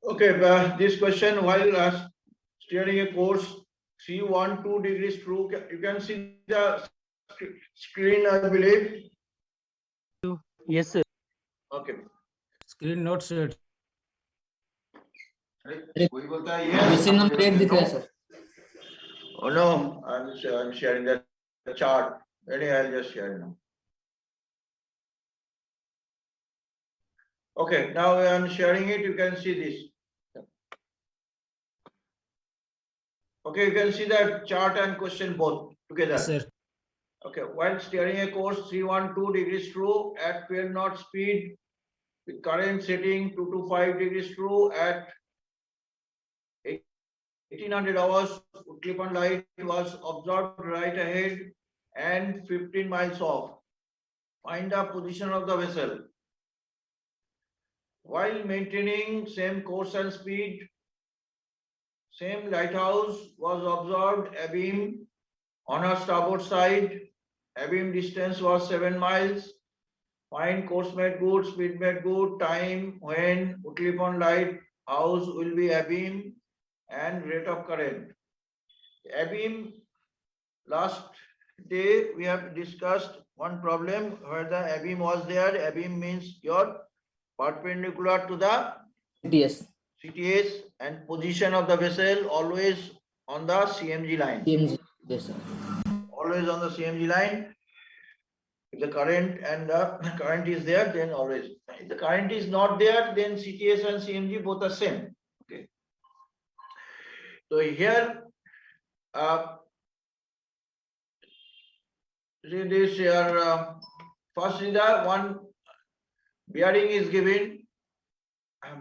Okay, this question, while steering a course 312 degrees true, you can see the screen, I believe. Yes, sir. Okay. Screen not set अरे, कोई बोलता है yes, question हम number 8 बोलते दिख रहा है no. Sir. Oh no, I'm sharing the chart. Anyway, I'll just share it now. Okay, now I'm sharing it. You can see this. Okay, you can see the chart and question both together. Sir. Okay, while steering a course 312 degrees true at 12 knot speed with current setting 225 degrees true at 1800 hours, clip-on light was observed right ahead and 15 miles off. Find the position of the vessel. While maintaining same course and speed, same lighthouse was observed abeam on her starboard side. Abeam distance was 7 miles. Find course made good, speed made good, time when clip-on light house will be abeam and rate of current. Abeam, last day we have discussed one problem where the abeam was there. Abeam means your perpendicular to the CTS. CTS and position of the vessel always on the CMG line. CMG. Yes sir. Always on the CMG line. If the current and the current is there, then always. If the current is not there, then CTS and CMG both are same. Okay. So here, see this here. First is the one bearing is given.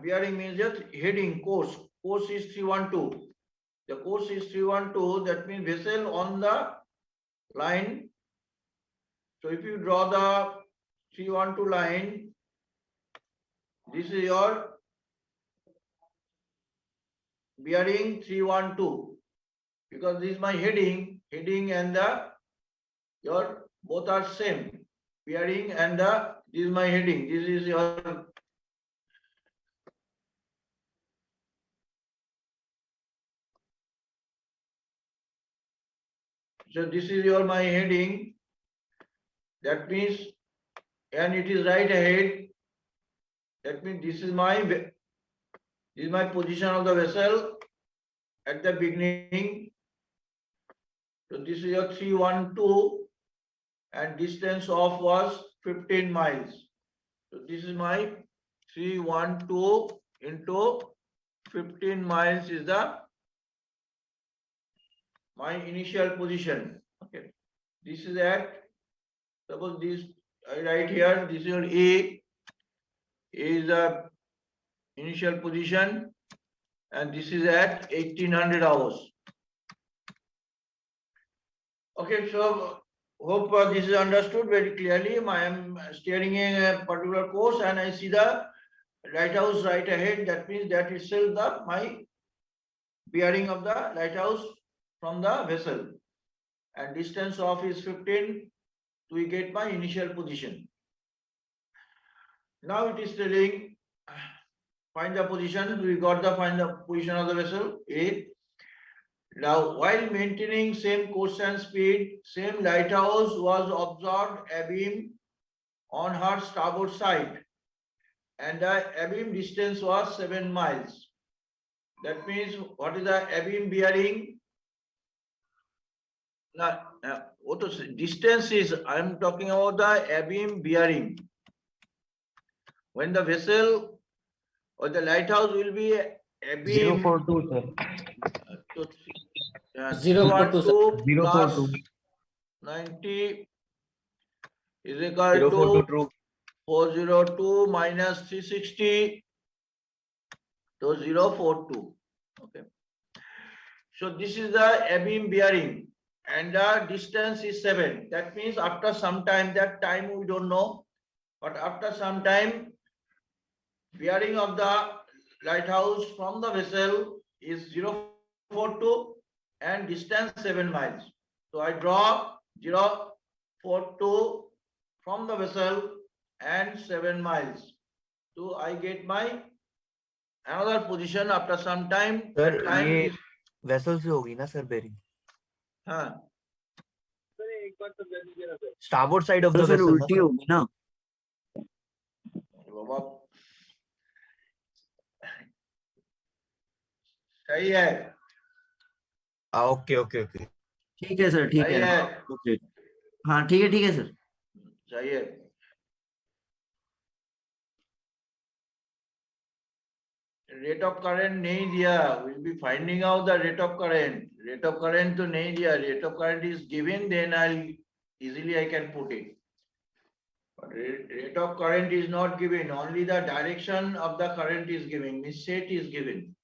Bearing means just heading course. Course is 312. The course is 312. That means vessel on the line. So if you draw the 312 line, this is your bearing 312, because this is my heading and the your both are same. Bearing and the this is my heading. This is your this is your my heading. That means, and it is right ahead. That means this is my position of the vessel at the beginning. So this is your 312 and distance of was 15 miles. So this is my 312 into 15 miles is the my initial position. Okay. This is at, suppose this I write here, this is your A is the initial position and this is at 1800 hours. Okay, so hope this is understood very clearly. I am steering a particular course and I see the lighthouse right ahead. That means that itself the my bearing of the lighthouse from the vessel, and distance of is 15. We get my initial position. Now it is telling find the position. We got the find the position of the vessel A. Now, while maintaining same course and speed, same lighthouse was observed abeam on her starboard side, and the abeam distance was 7 miles. That means what is the abeam bearing? Now, what is distance is? I am talking about the abeam bearing. When the vessel or the lighthouse will be abeam 042, sir. so 042, sir. 312 plus 042. 90 is equal 042 to true. 402 minus 360 to 042. Okay. So this is the abeam bearing and the distance is 7. That means after some time, that time we don't know, but after some time, bearing of the lighthouse from the vessel is 042 and distance 7 miles. So I draw 042 from the vessel and 7 miles. So I get my another position after some time. Sir, That time ये is, vessel से होगी ना sir bearing? हाँ, Starboard side of the sir vessel ना उल्टी sir? होगी ना। बाबा सही है, Okay, okay, okay. ठीक है सर, ठीक सही है। है, ओके, हाँ ठीक है सर। सही है। Rate of current नहीं दिया, we'll be finding out the rate of current. Rate of current तो नहीं दिया, rate of current is given, then I can put it. But rate of current is not given, only the direction of the current is given, means set is given.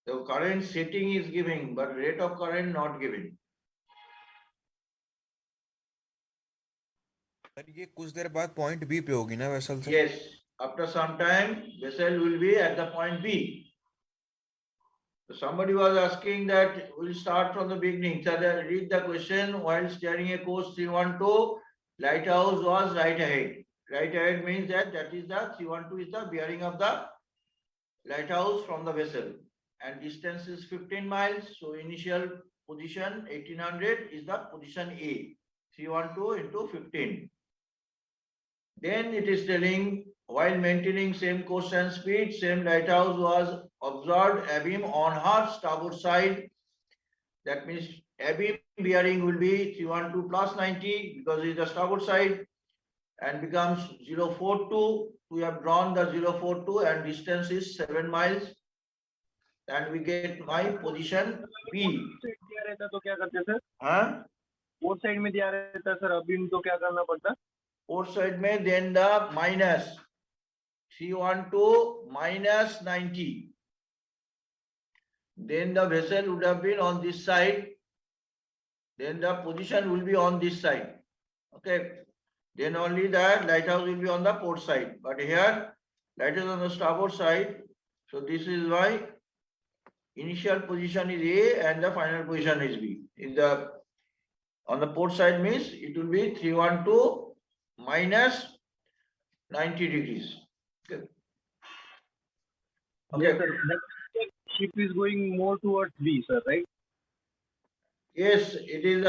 The current setting is given, but rate of current not given. Sir ये कुछ देर बाद point B पे होगी ना vessel से? Yes, after some time, vessel will be at the point B. So somebody was asking that we'll start from the beginning. So read the question. While steering a course 312, lighthouse was right ahead. Right ahead means that is the 312 is the bearing of the lighthouse from the vessel, and distance is 15 miles. So initial position 1800 is the position A. 312 into 15. Then it is telling while maintaining same course and speed, same lighthouse was observed abeam on her starboard side. That means abeam bearing will be 312 plus 90 because it is the starboard side, and becomes 042. We have drawn the 042 and distance is 7 miles. And we get my position B. दिया रहता तो क्या करते sir? Huh? Fourth side में दिया रहता sir, अभी तो क्या करना पड़ता? Port side में then the minus 312 minus 90. Then the vessel would have been on this side. Then the position will be on this side. Okay. Then only that lighthouse will be on the port side. But here lighthouse on the starboard side. So this is why initial position is A and the final position is B. In the on the port side means it will be 312 minus 90 degrees. Okay. Yes, sir. That ship is going more towards B, sir, right? Yes, it is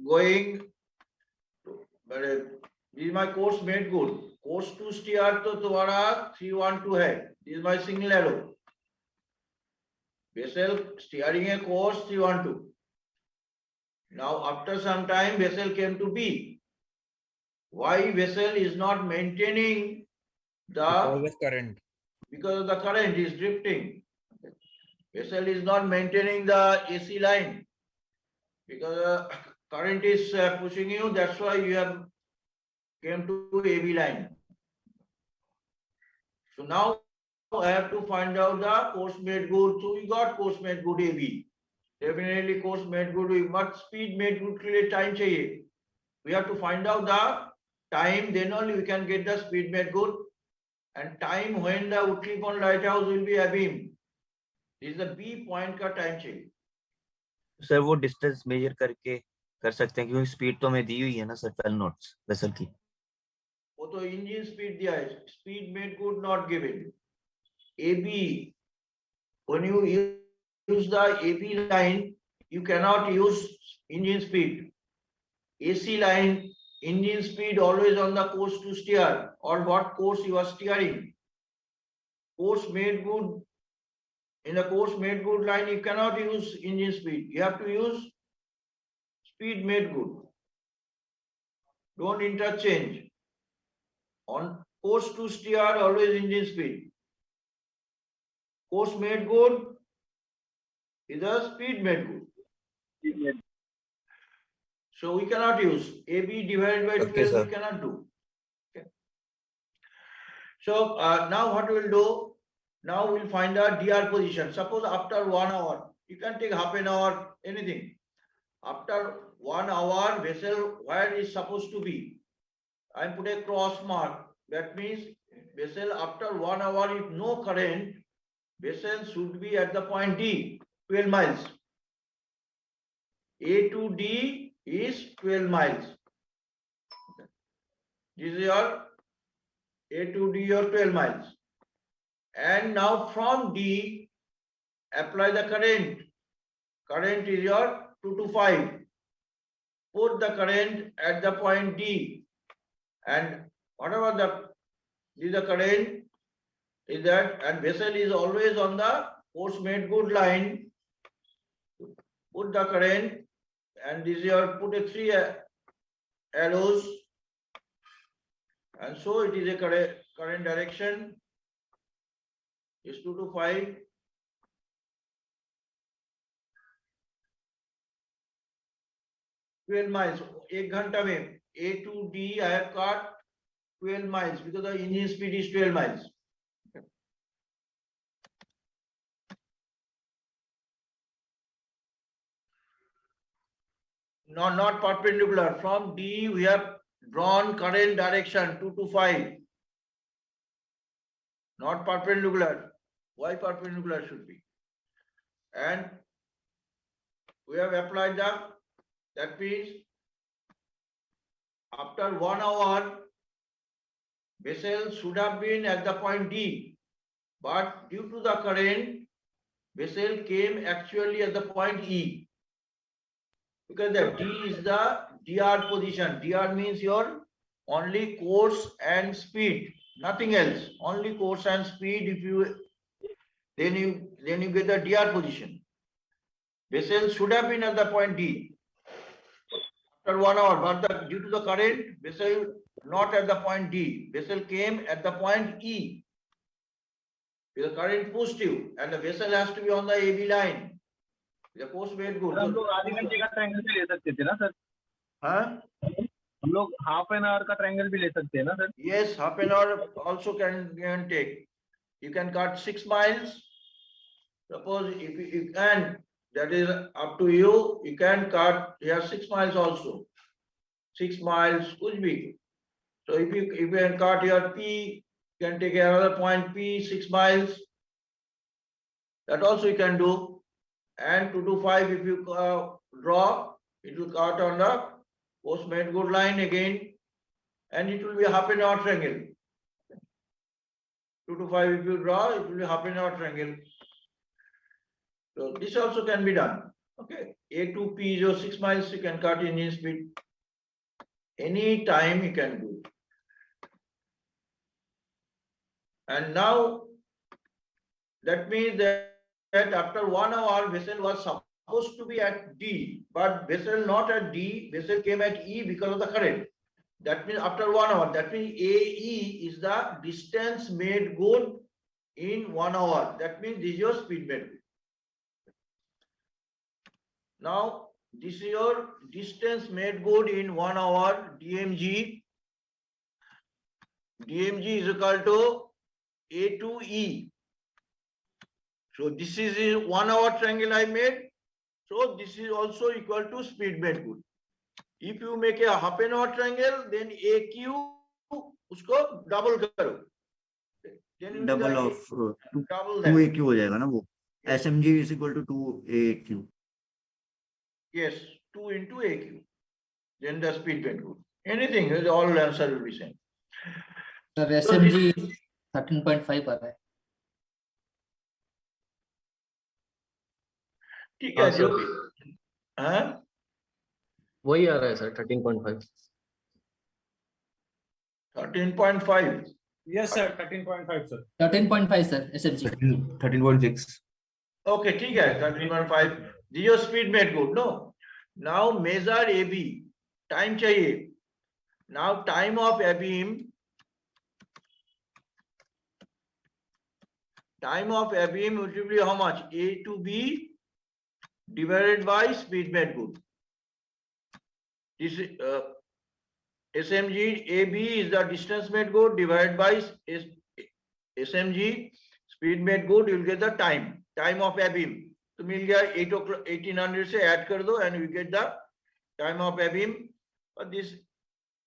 going. But this is my course made good. Course to steer तो तुम्हारा 312 है. This is my single arrow. Vessel steering a course 312. Now after some time vessel came to B. Why vessel is not maintaining the Because of current. because the current is drifting. Vessel is not maintaining the AC line because current is pushing you. That's why you have came to AB line. So now I have to find out the course made good. So we got course made good AB. Definitely course made good. But speed made good के लिए time चाहिए. We have to find out the time. Then only we can get the speed made good. And time when the Uttarakhand lighthouse will be abeam. This is the B point का time चाहिए. Sir वो distance measure करके कर सकते हैं क्योंकि speed तो हमें दी हुई है ना सर 12 नॉट्स वेसल की. वो तो इंजन स्पीड दिया है. Speed made good not given. AB, when you use the AB line, you cannot use engine speed. AC line, engine speed always on the course to steer or what course you are steering. Course made good. In the course made good line, you cannot use engine speed. You have to use speed made good. Don't interchange. On course to steer, always engine speed. Course made good is a speed made good. So we cannot use AB divided by 12, Okay, sir. we cannot do. Okay. So now what we will do? Now we'll find the DR position. Suppose after 1 hour, you can take half an hour, anything. After 1 hour, vessel where is supposed to be? I put a cross mark. That means vessel after 1 hour, if no current, vessel should be at the point D, 12 miles. A to D is 12 miles. This is your A to D or 12 miles. And now from D, apply the current. Current is your 2 to 5. Put the current at the point D. And whatever the current is that, and vessel is always on the force made good line. Put the current, and this is your, put a 3 arrows, and so it is a current direction is 2 to 5. $12 miles. 1 घंटा में A to D I have cut 12 miles because the engine speed is 12 miles. No, not perpendicular. From D we have drawn current direction 2 to 5. Not perpendicular. Why perpendicular should be? And we have applied that means after 1 hour, vessel should have been at the point D, but due to the current, vessel came actually at the point E. Because the D is the DR position. DR means your only course and speed, nothing else. Only course and speed. If you then you get the DR position. Vessel should have been at the point D after 1 hour, but due to the current, vessel not at the point D. Vessel came at the point E. The current pushed you, and the vessel has to be on the AB line. The course made good. हम लोग आधे घंटे का triangle भी ले सकते थे ना सर? Huh? हम लोग हाफ एन आवर का ट्रायंगल भी ले सकते हैं ना sir? Yes, half an hour also can take. You can cut 6 miles. Suppose if you can, that is up to you. You can cut here 6 miles also. 6 miles, could be. So if you can cut your P, you can take another point P, 6 miles. That also you can do. And 2 to 5, if you draw, it will cut on the post made good line again, and it will be half an hour triangle. 2 to 5, if you draw, it will be half an hour triangle. So this also can be done. Okay, A to P is your 6 miles. You can cut engine speed. Any time you can do. And now that means that after 1 hour, vessel was supposed to be at D, but vessel not at D, vessel came at E because of the current. That means after 1 hour, that means AE is the distance made good in 1 hour. That means this is your speed made good. Now, this is your distance made good in 1 hour, DMG. DMG is equal to A to E. So this is a 1 hour triangle I made. So this is also equal to speed made good. If you make a half an hour triangle, then AQ usko double karo. Then you double get of double 2AQ that. हो जाएगा ना वो. SMG is equal to 2AQ. Yes, 2 into AQ. Then the speed made good. Anything, all answer will be same. Sir, So SMG 13.5 आ रहा है. ठीक है हाँ, जो sir. भी हाँ वही आ रहा है sir 13.5. 13.5. Yes sir, 13.5 sir. 13.5 sir, SMG. 13.6. Okay, ठीक है 13.5. This is your speed made good, no? Now measure AB. Time चाहिए. Now time of ABM. Time of ABM will be how much? A to B divided by speed made good. This SMG AB is the distance made good divided by SMG speed made good. You will get the time of ABM. तो मिल गया 1800 से add कर दो and you get the time of ABM. But this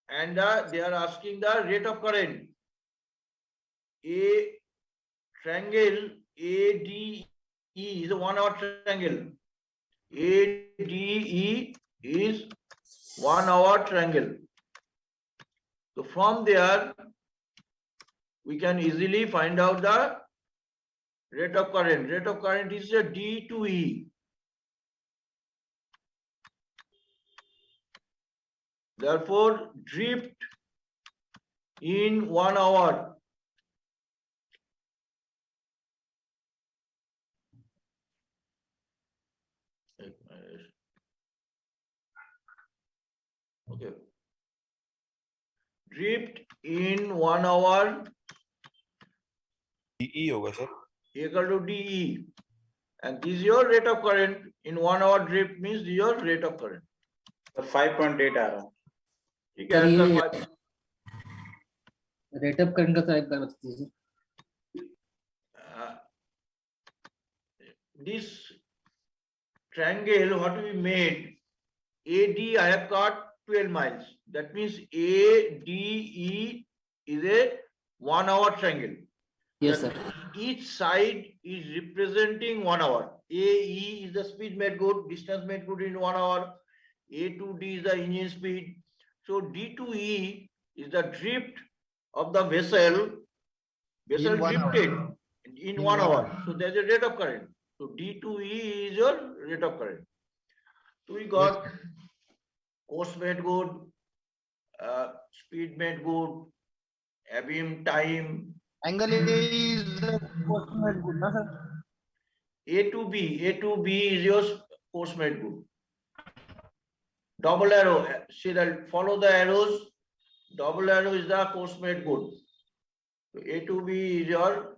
and they are asking the rate of current. A triangle ADE is a 1 hour triangle. ADE is 1 hour triangle. So from there, we can easily find out the rate of current. Rate of current is a D to E. Therefore, drift in 1 hour. Okay. Drift in 1 hour DE होगा sir. equal to DE. And this is your rate of current. In 1 hour drift means your rate of current. 5.8 आ रहा है. ठीक है, sir, answer ये- five. Rate of current का तो एक बार बता दीजिए। Uh, this triangle, what we made, AD I have got 12 miles. That means ADE is a 1 hour triangle. Yes That sir, each side is representing 1 hour. AE is the speed made good, distance made good in 1 hour. A to D is the engine speed. So D to E is the drift of the vessel. Vessel In 1 hour. drifted in In 1 1 hour. hour. So there's a rate of current. So D to E is your rate of current. So we got course made good, speed made good, Abim time. Angle A is approximate good, na sir? A to B is your course made good. Double arrow, see that, follow the arrows. Double arrow is the course made good. So A to B is your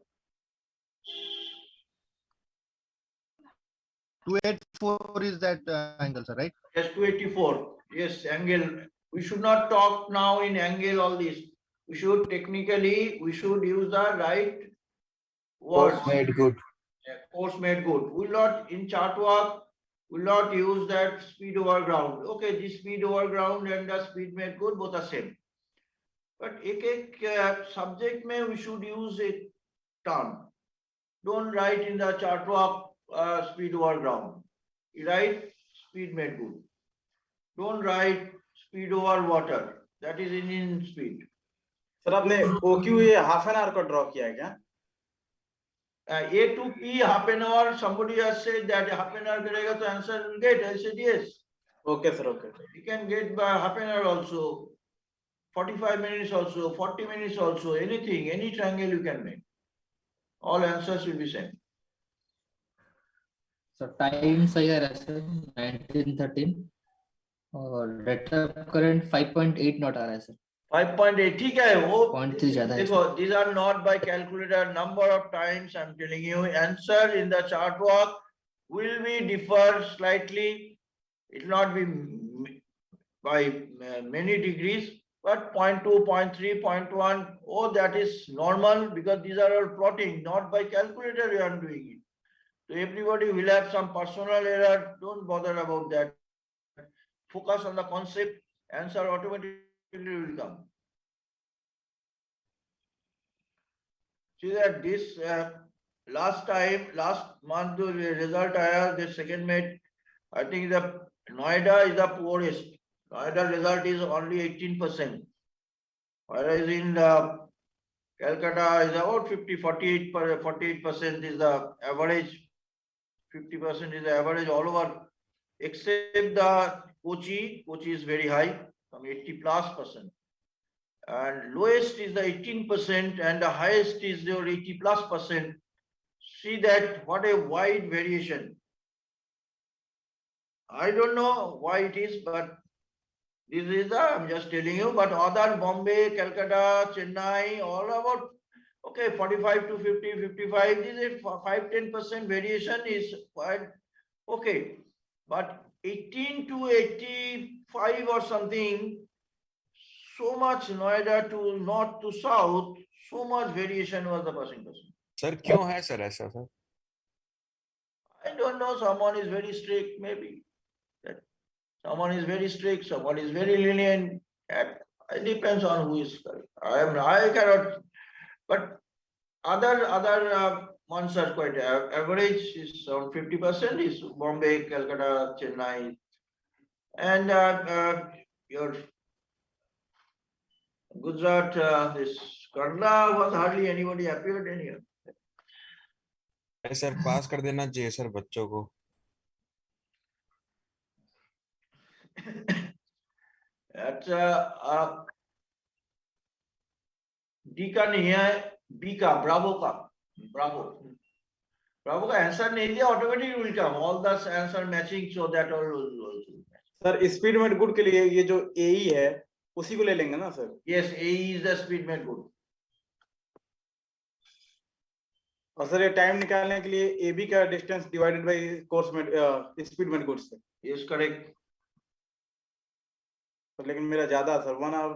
284 is that angle, sir, right? S284. Yes, angle. We should not talk now in angle all this. We should technically, we should use the right words. Course made good. Yeah, course made good. Will not, in chart work, will not use that speed over ground. Okay, this speed over ground and the speed made good, both are same. But ek subject mein we should use a term. Don't write in the chart work speed over ground. You write speed made good. Don't write speed over water. That is engine speed. Sir आपने OQ ये half an hour का draw किया है क्या? A to P half an hour. Somebody has said that half an hour karega, so answer will get. I said yes. Okay sir, okay. You can get by half an hour also, 45 minutes also, 40 minutes also, anything, any triangle you can make. All answers will be same. Sir time सही आ रहा है sir 1913 और rate of current 5.8 not आ रहा है sir 5.8 ठीक है वो 0.3 ज्यादा है देखो, these are not by calculator. Number of times I'm telling you, answer in the chart work will be differ slightly. It will not be by many degrees, but 0.2, 0.3, 0.1. Oh, that is normal because these are all plotting, not by calculator you are doing it. So everybody will have some personal error. Don't bother about that. Focus on the concept. Answer automatically will come. See that this last month the result the second mate, I think the Noida is the poorest. Noida result is only 18%. Whereas in Calcutta is about 48% is the average. 50% is the average all over, except the Kochi. Kochi is very high, some 80+%. And lowest is the 18% and the highest is your 80+%. See that what a wide variation. I don't know why it is, but this is the, I'm just telling you, but other Bombay, Calcutta, Chennai, all about, okay, 45 to 50, 55, this is 5-10% variation is quite okay. But 18 to 85 or something, so much Noida to north to south, so much variation was the passing person. Sir क्यों है sir ऐसा sir? I don't know, someone is very strict, maybe. That someone is very strict, someone is very lenient. It depends on who is correct. I cannot, but other ones are quite average is around 50% is Bombay, Calcutta, Chennai, and your Gujarat, this Kerala was hardly anybody appeared in here. Sir pass कर देना चाहिए sir बच्चों को. अच्छा D का नहीं है, B का, ब्रावो का, ब्रावो का आंसर नहीं दिया, automatic will come all the answer matching so that all. Sir speed made good के लिए ये जो एई है उसी को ले लेंगे ना sir? Yes, A is the speed made good. और सर ये टाइम निकालने के लिए एबी का distance divided by course made speed made good से. Yes correct. तो लेकिन मेरा ज्यादा सर 1 hour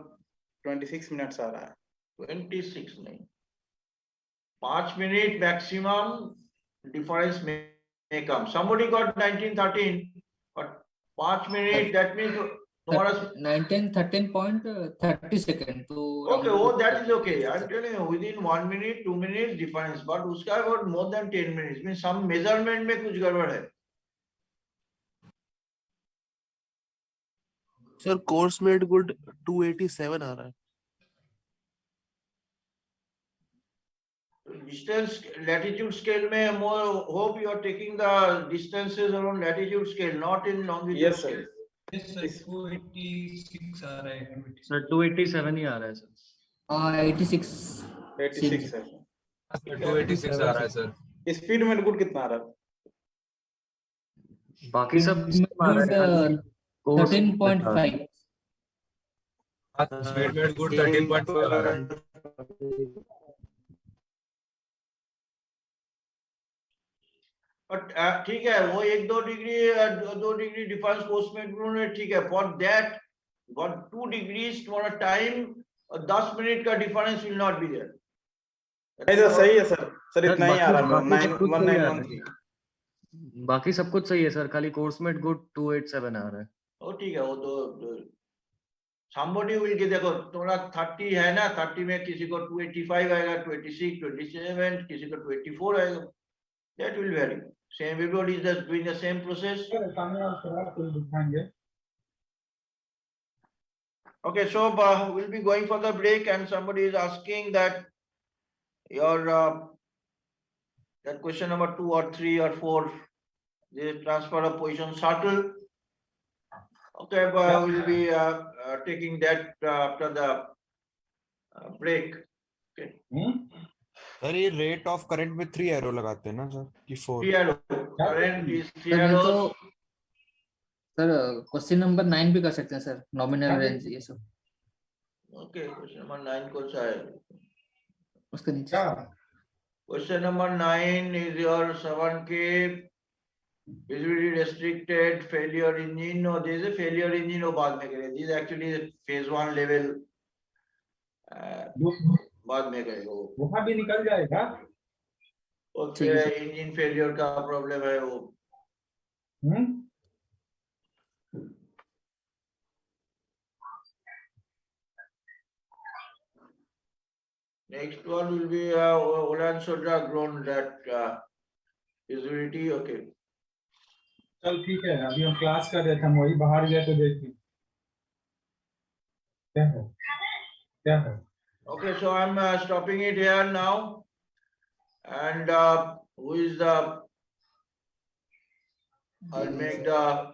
26 minutes आ रहा है. 26 नहीं, 5 मिनट मैक्सिमम डिफरेंस में कम. somebody got 1913 but 5 minute, that means तुम्हारा 1913.30 सेकंड. तो okay, oh that is okay. I'm telling you within 1 minute 2 minutes difference, but उसका about more than 10 minutes means some measurement में कुछ गड़बड़ है. सर कोर्स मेड गुड 287 आ रहा है. Distance latitude scale में more hope you are taking the distances around latitude scale, not in longitude Yes, sir. scale. Yes, sir. 286 आ रहा है. Sir 287 ही आ रहा है सर. 86. 86 है. 286 आ रहा है सर. स्पीड मेट गुड कितना आ रहा है? बाकी सब आ रहा है. 13.5. स्पीड मेट गुड 13.5 आ रहा है. बट ठीक है, वो 1-2 डिग्री डिफरेंस पोस्ट में ठीक है. फॉर दैट फॉर 2 degrees तुम्हारा टाइम और 10 मिनट का difference will not be there. नहीं सर सही है सर. सर इतना ही आ रहा है. बाकी सब कुछ सही आ रहा है. 1913. बाकी सब कुछ सही है सर, खाली कोर्स मेट गुड 287 आ रहा है. ओ ठीक है, वो तो somebody will get, देखो तुम्हारा 30 है ना, 30 में किसी को 285 आएगा, 26, 27, किसी को 24 आएगा. That will vary. Same, everybody is just doing the same process. Okay, so we'll be going for the break, and somebody is asking that your that question number 2 or 3 or 4, the transfer of position shuttle. Okay, but we'll be taking that after the break. Okay. Sir ये rate of current में 3 arrow लगाते हैं ना sir कि 4? 3 arrow. Current is 3 sir arrows. तो sir question number 9 भी कर सकते हैं सर, नॉमिनल रेंज ये सब. Okay, question number 9 कौन सा है? उसके नीचे Question number 9 is your 7K visibility restricted failure engine. No, there is a failure engine. वो बाद में करें. This is actually phase 1 level. बाद में करें वो. वहाँ भी निकल जाएगा. ओके, इंजन फेलियर का प्रॉब्लम है वो. Next one will be Olan Sodra grown that visibility. Okay. चल ठीक है, अभी हम क्लास कर रहे थे, हम वही बाहर गए तो देखिए क्या है. Okay, so I'm stopping it here now. And who is the? I'll make the.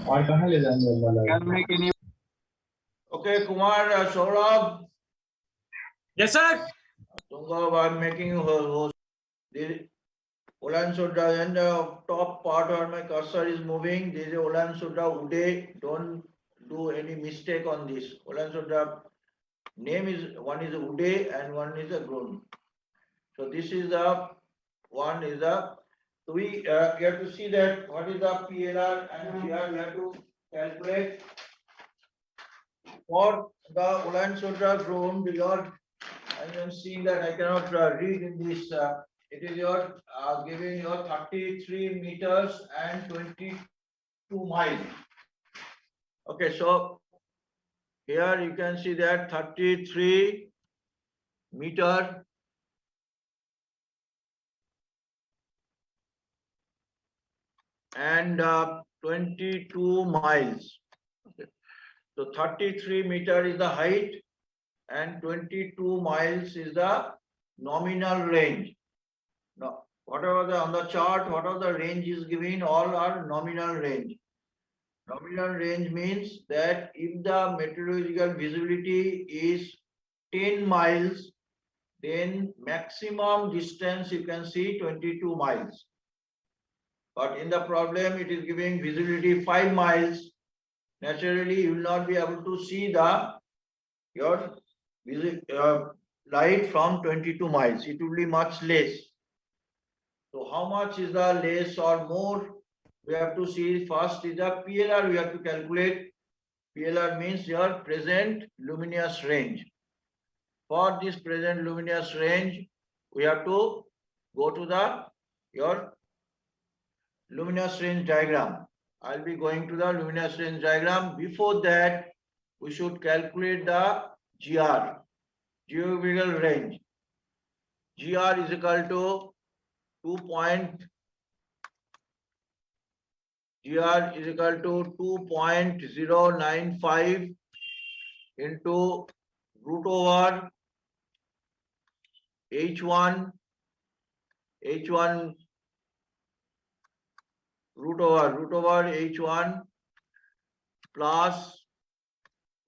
और कहाँ ले जाने वाला है? Okay, Kumar, Saurabh. Yes, sir. Tunga, I'm making you host. The Olan Sodra, and the top part where my cursor is moving, there is a Olan Sodra Uday. Don't do any mistake on this. Olan Sodra name is, one is Uday and one is a Grown. So this is the one is the. So we have to see that what is the PLR, and here we have to calculate for the Olan Sodra Grown. I am seeing that I cannot read in this. It is your giving your 33 meters and 22 miles. Okay, so here you can see that 33 meter and 22 miles. Okay. So 33 meter is the height and 22 miles is the nominal range. Now, whatever the on the chart, whatever the range is given, all are nominal range. Nominal range means that if the meteorological visibility is 10 miles, then maximum distance you can see 22 miles. But in the problem, it is giving visibility 5 miles. Naturally, you will not be able to see your light from 22 miles. It will be much less. So how much is the less or more? We have to see first is the PLR. We have to calculate. PLR means your present luminous range. For this present luminous range, we have to go to your luminous range diagram. I'll be going to the luminous range diagram. Before that, we should calculate the GR, geographical range. GR is equal to 2.095 into root over H1 root over H1 plus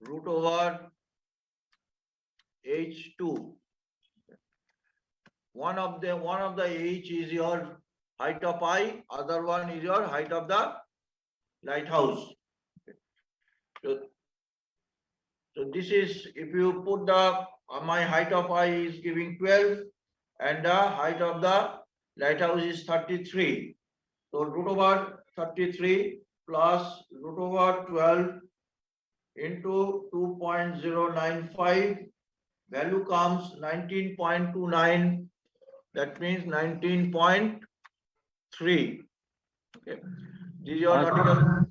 root over H2. One of the H is your height of eye, other one is your height of the lighthouse. So this is, if you put my height of eye is giving 12 and the height of the lighthouse is 33. So root over 33 plus root over 12 into 2.095, value comes 19.29. That means 19.3. Okay. This is your nautical.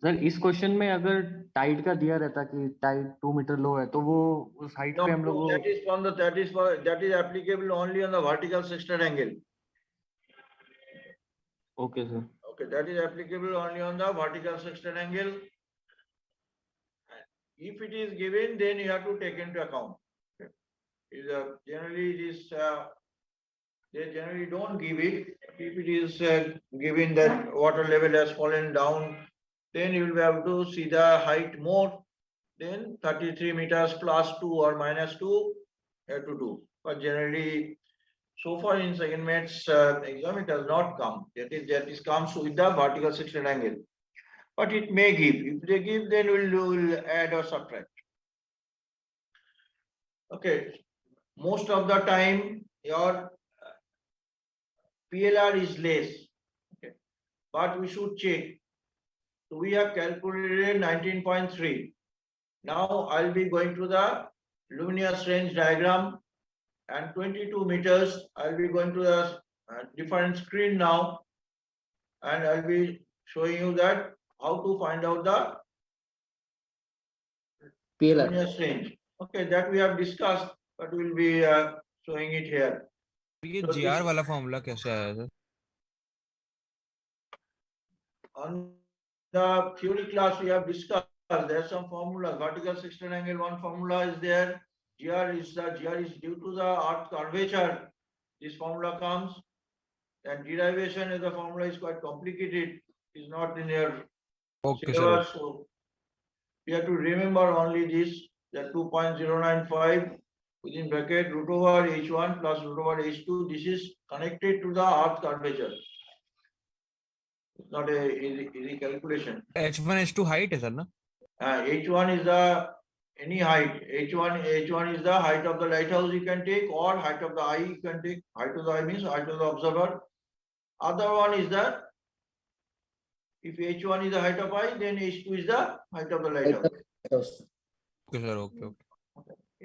Sir इस question में अगर Tide का दिया रहता कि Tide 2 metre लो है तो वो उस हाइट पे हम लोग that is applicable only on the vertical sextant angle. Okay sir Okay, that is applicable only on the vertical sextant angle. If it is given, then you have to take into account. Okay. Generally, they generally don't give it. If it is given that water level has fallen down, then you will be able to see the height more. Then 33 meters plus 2 or minus 2, you have to do. But generally, so far in second maths exam, it has not come. That is comes with the vertical sextant angle. But it may give. If they give, then we'll add or subtract. Okay. Most of the time, your PLR is less. Okay. But we should check. So we have calculated 19.3. Now I'll be going to the luminous range diagram and 22 meters. I'll be going to the different screen now and I'll be showing you that how to find out the PLR. luminous range. Okay, that we have discussed, but we'll be showing it here. ये So GR वाला formula कैसे आया sir? On the theory class, we have discussed there's some formula. Vertical sextant angle, one formula is there. GR is due to the earth curvature. This formula comes. And derivation of the formula is quite complicated. It's not in your Okay, syllabus. So you have to remember only this, that 2.095 within bracket root over H1 plus root over H2. This is connected to the earth curvature. It's not a easy calculation. H1 H2 height है sir ना? H1 is the any height. H1 is the height of the lighthouse you can take, or height of the eye you can take. Height of the eye means height of the observer. Other one is the, if H1 is the height of eye, then H2 is the height of the lighthouse. Okay sir, okay.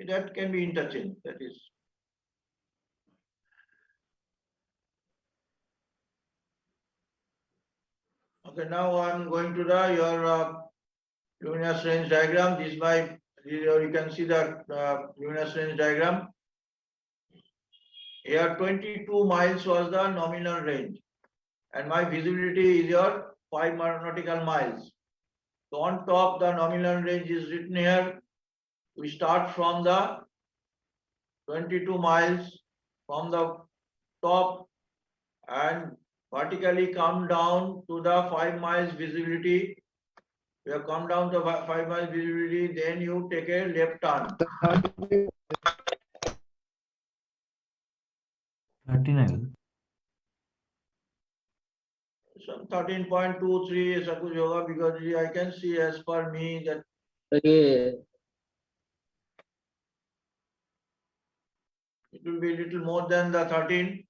That can be interchanged. That is. Okay, now I'm going to your luminous range diagram. This by you can see the luminous range diagram. Here 22 miles was the nominal range, and my visibility is your 5 nautical miles. So on top, the nominal range is written here. We start from the 22 miles from the top and vertically come down to the 5 miles visibility. You have come down to 5 miles visibility, then you take a left turn. 39. Some 13.23 ऐसा कुछ होगा because I can see as per me that तो ये it will be little more than the 13.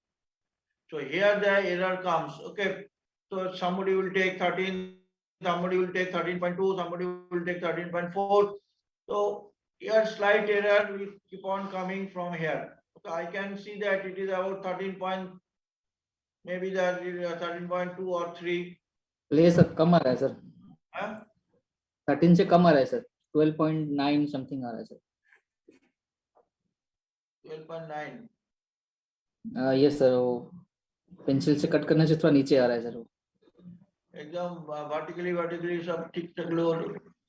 So here the error comes. Okay, so somebody will take 13, somebody will take 13.2, somebody will take 13.4. So here slight error will keep on coming from here. So I can see that it is about 13 point, maybe that 13.2 or 3. ये sir कम आ रहा है sir, Huh? 13 से कम आ रहा है sir, 12.9 something आ रहा है sir. 12.9. ये sir वो पेंसिल से कट करने से थोड़ा नीचे आ रहा है सर वो। एकदम vertically सब ठीक ठाक लो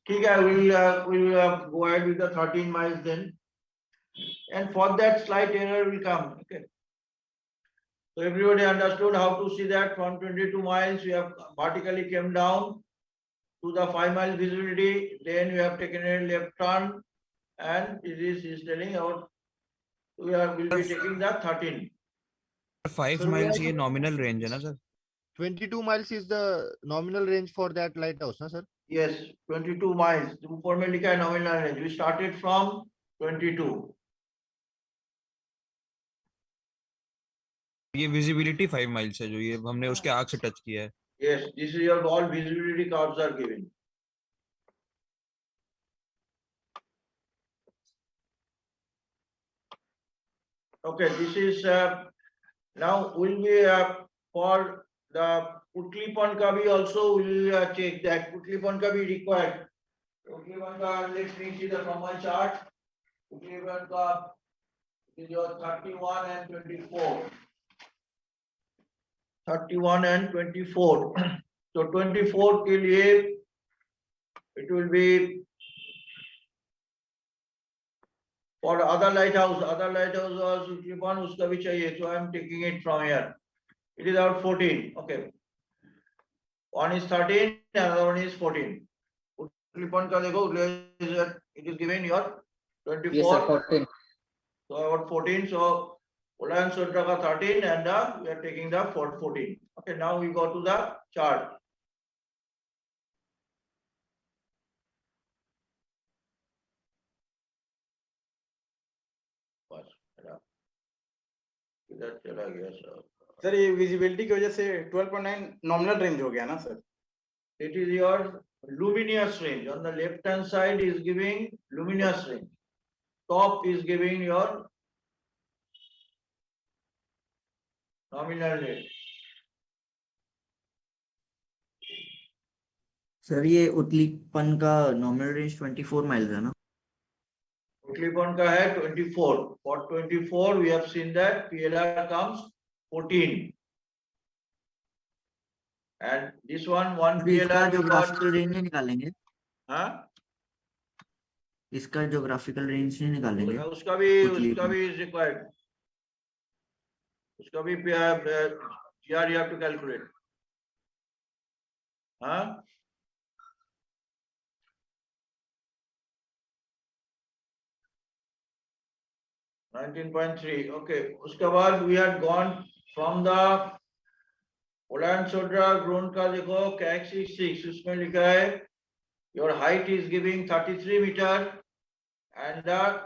ठीक है we'll go ahead with the 13 miles then, and for that slight error will come. Okay, so everybody understood how to see that from 22 miles we have vertically came down to the 5 mile visibility, then we have taken a left turn, and it is telling out will be taking the 13. 5 miles ये nominal range है ना sir? 22 miles is the nominal range for that lighthouse, na sir? Yes, 22 miles. ऊपर में लिखा है nominal range. We started from 22. ये visibility 5 miles है जो ये हमने उसके आग से टच किया है। Yes, this is your all visibility curves are given. Okay, this is now will be for the Utlipan ka bhi also will check that Utlipan ka bhi required. Utlipan ka let me see the common chart. Utlipan ka is your 31 and 24. 31 and 24. So 24 के लिए it will be for other lighthouse was Utlipan उसका भी चाहिए. So I am taking it from here. It is out 14. Okay. One is 13, another one is 14. Utlipan का देखो it is given your 24. Yes sir, 14. So about 14. So Ulan Sudra ka 13 and we are taking the 14. Okay, now we go to the chart. इधर चला गया sir. Sir ये visibility की वजह से 12.9 nominal range हो गया ना sir? It is your luminous range. On the left hand side is giving luminous range. Top is giving your nominal range. Sir ये उतलीपन का नॉमिनल रेंज 24 माइल्स है ना? Utlipan ka hai 24. For 24 we have seen that PLR comes 14. And this one इसका PLR geographical range नहीं निकालेंगे? हाँ इसका geographical range नहीं निकालेंगे? उसका भी is required. उसका भी here you have to calculate. हाँ 19.3. Okay. उसके बाद we had gone from the Ulan Sodra grown का देखो CAC 6 उसमें लिखा है your height is giving 33 meter and the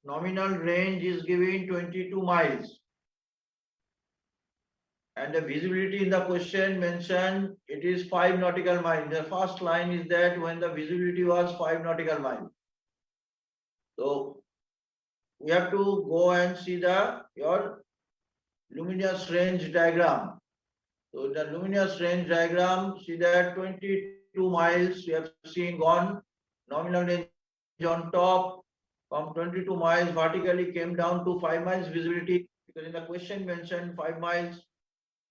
nominal range is giving 22 miles. And the visibility in the question mentioned it is 5 nautical miles. The first line is that when the visibility was 5 nautical miles. So we have to go and see your luminous range diagram. So the luminous range diagram, see that 22 miles we have seen gone, nominal range on top, from 22 miles vertically came down to 5 miles visibility, because in the question mentioned 5 miles.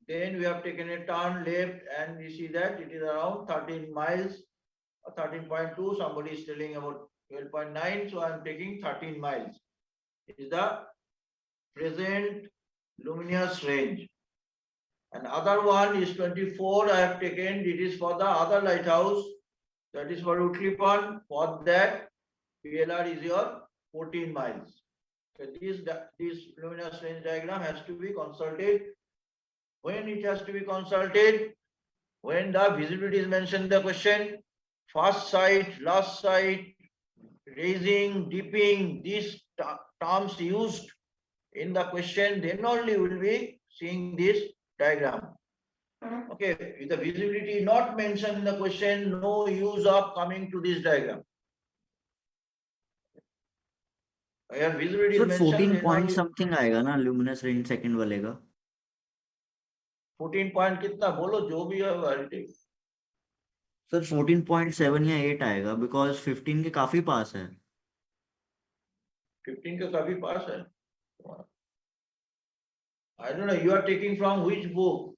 Then we have taken a turn left and we see that it is around 13 miles 13.2, somebody is telling about 12.9, so I am taking 13 miles. Is the present luminous range. And other one is 24, I have taken, it is for the other lighthouse, that is for Utklipan. For that, PLR is your 14 miles. So this luminous range diagram has to be consulted. When it has to be consulted, when the visibility is mentioned in the question, first sight, last sight, raising, dipping, these terms used in the question, then only we will be seeing this diagram. Okay, if the visibility not mentioned in the question, no use of coming to this diagram. Where visibility is sir mentioned, 14 then point only something आएगा ना luminous range second वाले का 14 point कितना बोलो जो भी है validity. Sir 14.7 या 8 आएगा बिकॉज 15 के काफी पास है 15 का काफी पास है. I don't know, you are taking from which book?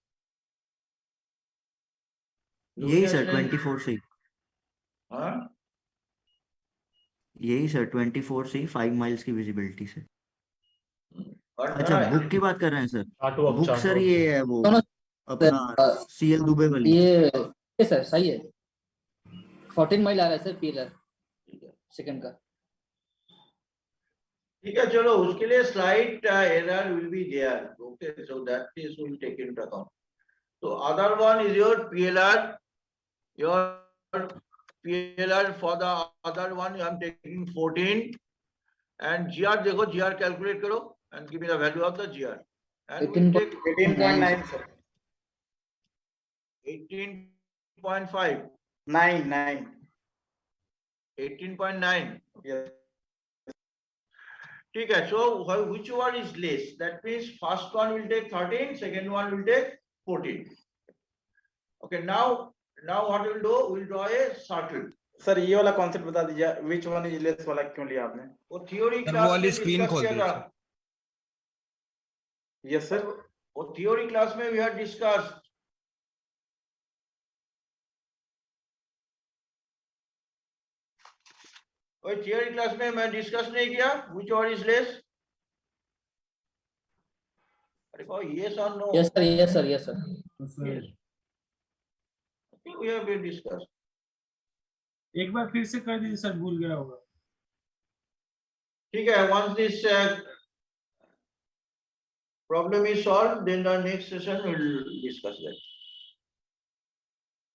यही सर Luminous range, 24 से हाँ? यही सर 24 से 5 माइल्स की विजिबिलिटी से But अच्छा no, बुक की बात कर रहे हैं sir chart work, book chart sir work. ये है वो No, no, अपना सीएल दुबे वाली ये सर सही है 14 माइल आ रहा है सर पीलर सेकंड का ठीक है चलो उसके लिए slight error will be there. Okay, so that is will take into account. So other one is your PLR. Your PLR for the other one I am taking 14 and GR देखो GR calculate करो and give me the value of the GR. And we take 18.9 sir. 18.5. 9. 18.9. Yes. ठीक है, so which one is less? That means first one will take 13, second one will take 14. Okay, now what we'll do? We'll draw a circle. Sir ये वाला concept बता दीजिए which one is less वाला क्यों लिया आपने? वो theory वो class वाली में screen discuss खोल किया था. Yes sir. वो theory class में we had discussed. वो theory class में मैं discuss नहीं किया which one is less? अरे कहो yes or no? Yes sir yes sir yes sir Yes. I think we have been discussed. एक बार फिर से कर दीजिए सर भूल गया होगा ठीक है, once this problem is solved, then the next session we will discuss that.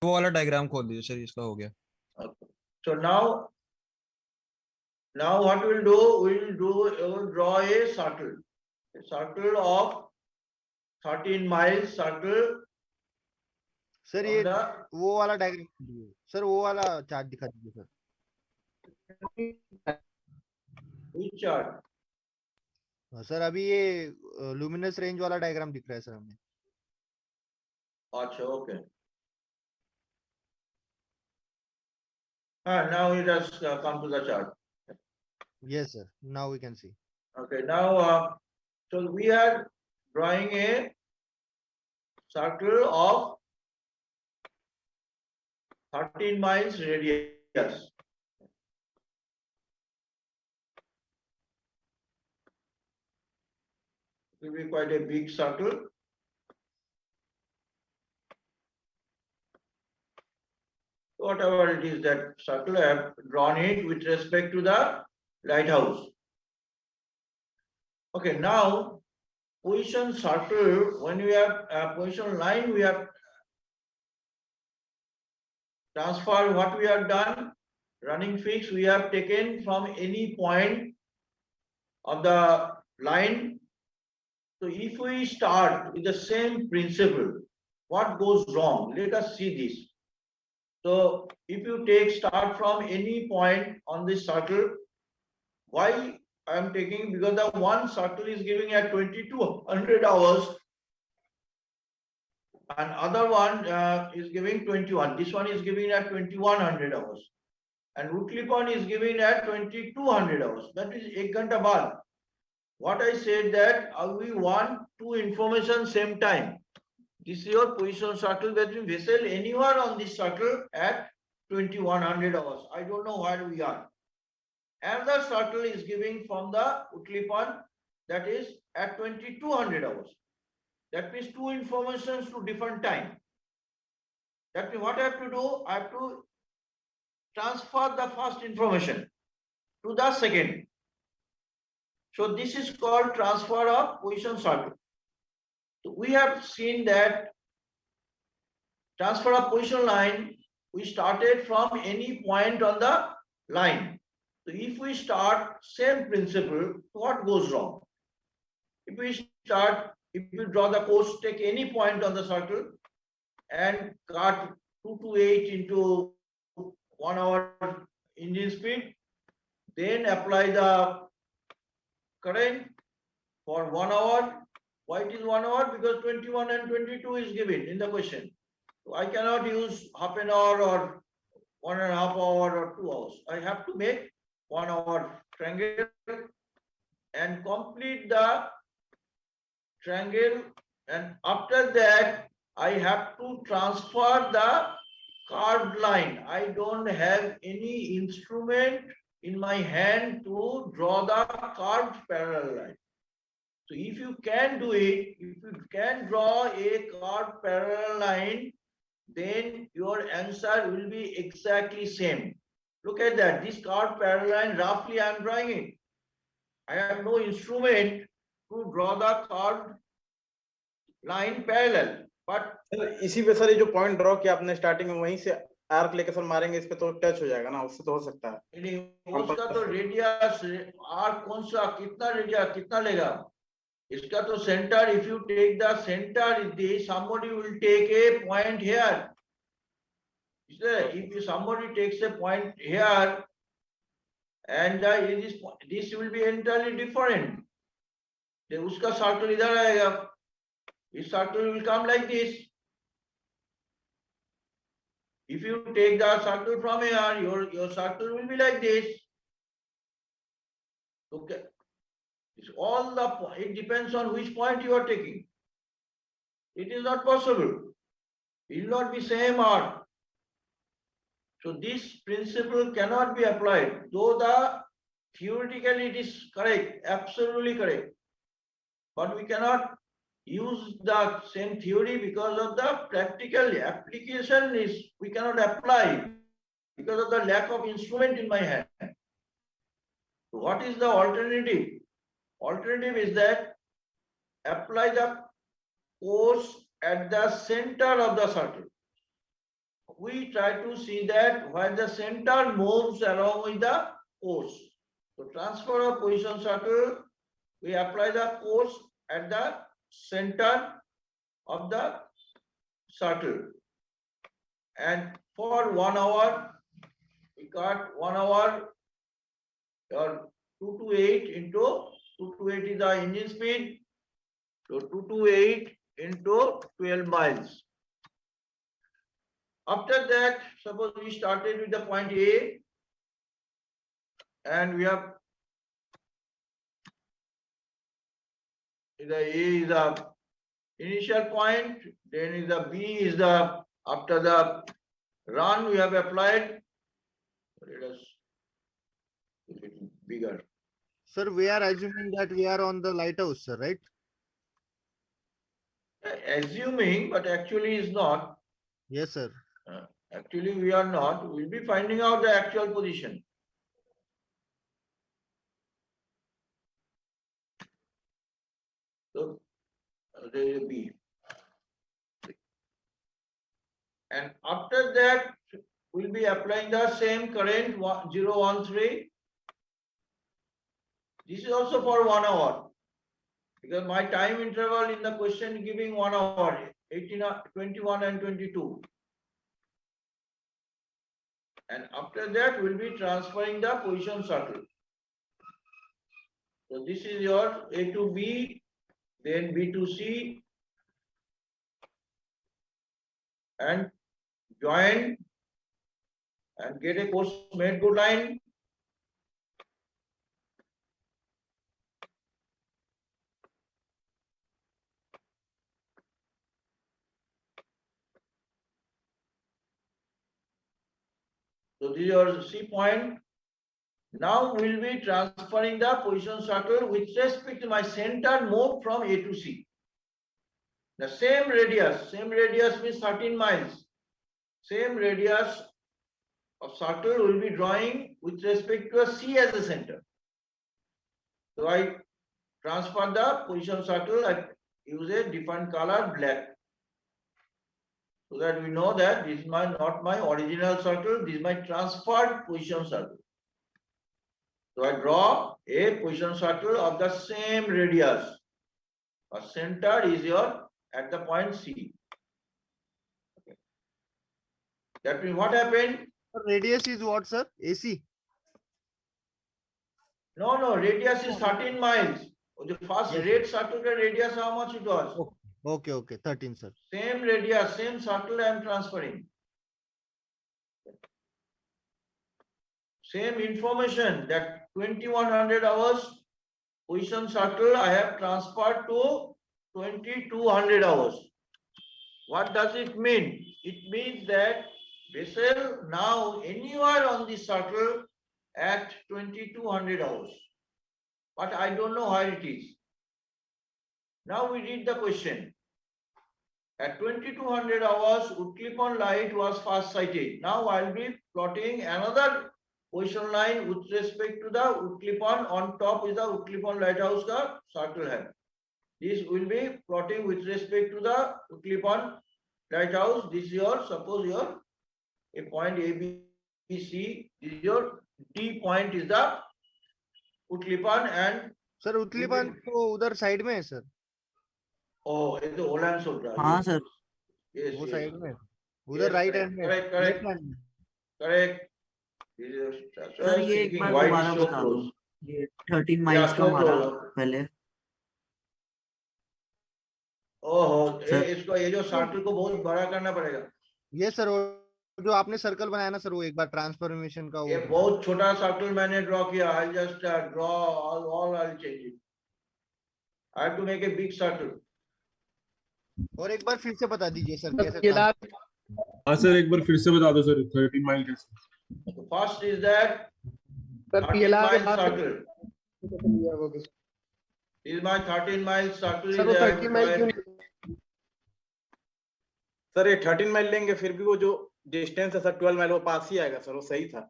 वो वाला डायग्राम खोल दीजिए सर इसका हो गया Okay. So now what we'll do? We'll draw a circle of 13 miles circle. Sir on ये the वो वाला डायग्राम सर वो वाला चार्ट दिखा दीजिए सर which chart? सर अभी ये लुमिनस रेंज वाला डायग्राम दिख रहा है सर हमें अच्छा, okay. Now it has come to the chart. Yes sir now we can see Okay, now so we are drawing a circle of 13 miles radius. It will be quite a big circle. Whatever it is that circle, I have drawn it with respect to the lighthouse. Okay, now position circle, when we have position line, we have transfer what we have done, running fix, we have taken from any point of the line. So if we start with the same principle, what goes wrong? Let us see this. So if you start from any point on this circle, why I am taking? Because the one circle is giving at 2200 hours and other one is giving 21. This one is giving at 2100 hours and Utklipan is giving at 2200 hours. That is 1 ghanta baad. What I said that we want two information same time. This is your position circle, that means vessel anywhere on this circle at 2100 hours. I don't know where we are. Another circle is giving from the Utlipan, that is at 2200 hours. That means two informations to different time. That means what I have to do, I have to transfer the first information to the second. So this is called transfer of position circle. So we have seen that transfer of position line, we started from any point on the line. So if we start same principle, what goes wrong? If we draw the course, take any point on the circle and cut 228 into 1 hour engine speed, then apply the current for 1 hour. Why it is 1 hour? Because 21 and 22 is given in the question. So I cannot use half an hour or 1.5 hour or 2 hours. I have to make 1 hour triangle and complete the triangle, and after that I have to transfer the curved line. I don't have any instrument in my hand to draw the curved parallel line. So if you can do it, if you can draw a curved parallel line, then your answer will be exactly same. Look at that, this curved parallel line, roughly I am drawing it. I have no instrument to draw the curved line parallel, but sir इसी पे sir ये जो point draw किया आपने starting में, वहीं से arc लेकर सर मारेंगे इस पे तो टच हो जाएगा ना, उससे तो हो सकता है। उसका तो रेडियस आर्क कौन सा कितना रेडियस कितना लेगा, इसका तो centre, if you take the centre, somebody will take a point here. If somebody takes a point here and this will be entirely different, then uska circle idhar aayega, this circle will come like this. If you take the circle from here, your circle will be like this. Okay, it's all it depends on which point you are taking. It is not possible. It will not be same arc. So this principle cannot be applied, though theoretically it is correct, absolutely correct. But we cannot use the same theory because of the practical application we cannot apply because of the lack of instrument in my hand. So what is the alternative? Alternative is that apply the course at the center of the circle. We try to see that where the center moves along with the course. So transfer of position circle, we apply the course at the center of the circle, and for 1 hour we got 1 hour or 228 into 228 is the engine speed, so 228 into 12 miles. After that, suppose we started with the point A and we have the A is the initial point, then is the B is the, after the run we have applied. Let us make it bigger. Sir, we are assuming that we are on the lighthouse, sir, right? Assuming, but actually is not. Yes, sir. Actually we are not. We'll be finding out the actual position. So there will be. And after that, we'll be applying the same current 013. This is also for 1 hour. Because my time interval in the question giving 1 hour, 18, 21 and 22. And after that, we'll be transferring the position circle. So this is your A to B, then B to C, and join and get a course made good line. So this is your C point. Now we'll be transferring the position circle with respect to my center move from A to C. The same radius means 13 miles. Same radius of circle will be drawing with respect to a C as a center. So I transfer the position circle, I use a different color, black. So that we know that this is not my original circle, this is my transferred position circle. So I draw a position circle of the same radius. A center is your at the point C. Okay. That means what happened? Radius is what, sir? AC. No, radius is 13 miles. The first Yes, red circle radius, how much it was? Okay, 13, sir. Same radius, same circle I am transferring. Same information that 2100 hours position circle I have transferred to 2200 hours. What does it mean? It means that vessel now anywhere on the circle at 2200 hours. But I don't know where it is. Now we read the question. At 2200 hours, Utklipan light was first sighted. Now I'll be plotting another position line with respect to the Utklipan. On top is the Utklipan lighthouse ka circle hai. This will be plotting with respect to the Utklipan lighthouse. This is your, suppose your a point A, B, C. This is your D point is the Utklipan and sir Utklippan तो उधर side में है sir. oh, it's the Olan Sodra. हाँ sir. Yes, वो yes. Side में उधर right hand में. Correct. Correct. Sir ये एक बार दोबारा बता दो. ये 13 माइल्स का हमारा पहले. ओहो, सर. इसको ये जो सर्कल को बहुत बड़ा करना पड़ेगा. ये सर जो आपने सर्कल बनाया ना सर, वो एक बार ट्रांसफॉर्मेशन का ये वो बहुत छोटा सर्कल मैंने ड्रॉ किया. I'll just draw all I'll change it. I have to make a big circle. और एक बार फिर से बता दीजिए सर कैसे. हाँ सर एक बार फिर से बता दो सर 13 माइल कैसे. So first is that 13 mile circle. This is my 13 mile circle. Sir वो 13 माइल क्यों? सर ये 13 माइल लेंगे फिर भी वो जो डिस्टेंस है सर 12 माइल वो पास ही आएगा सर, वो सही था.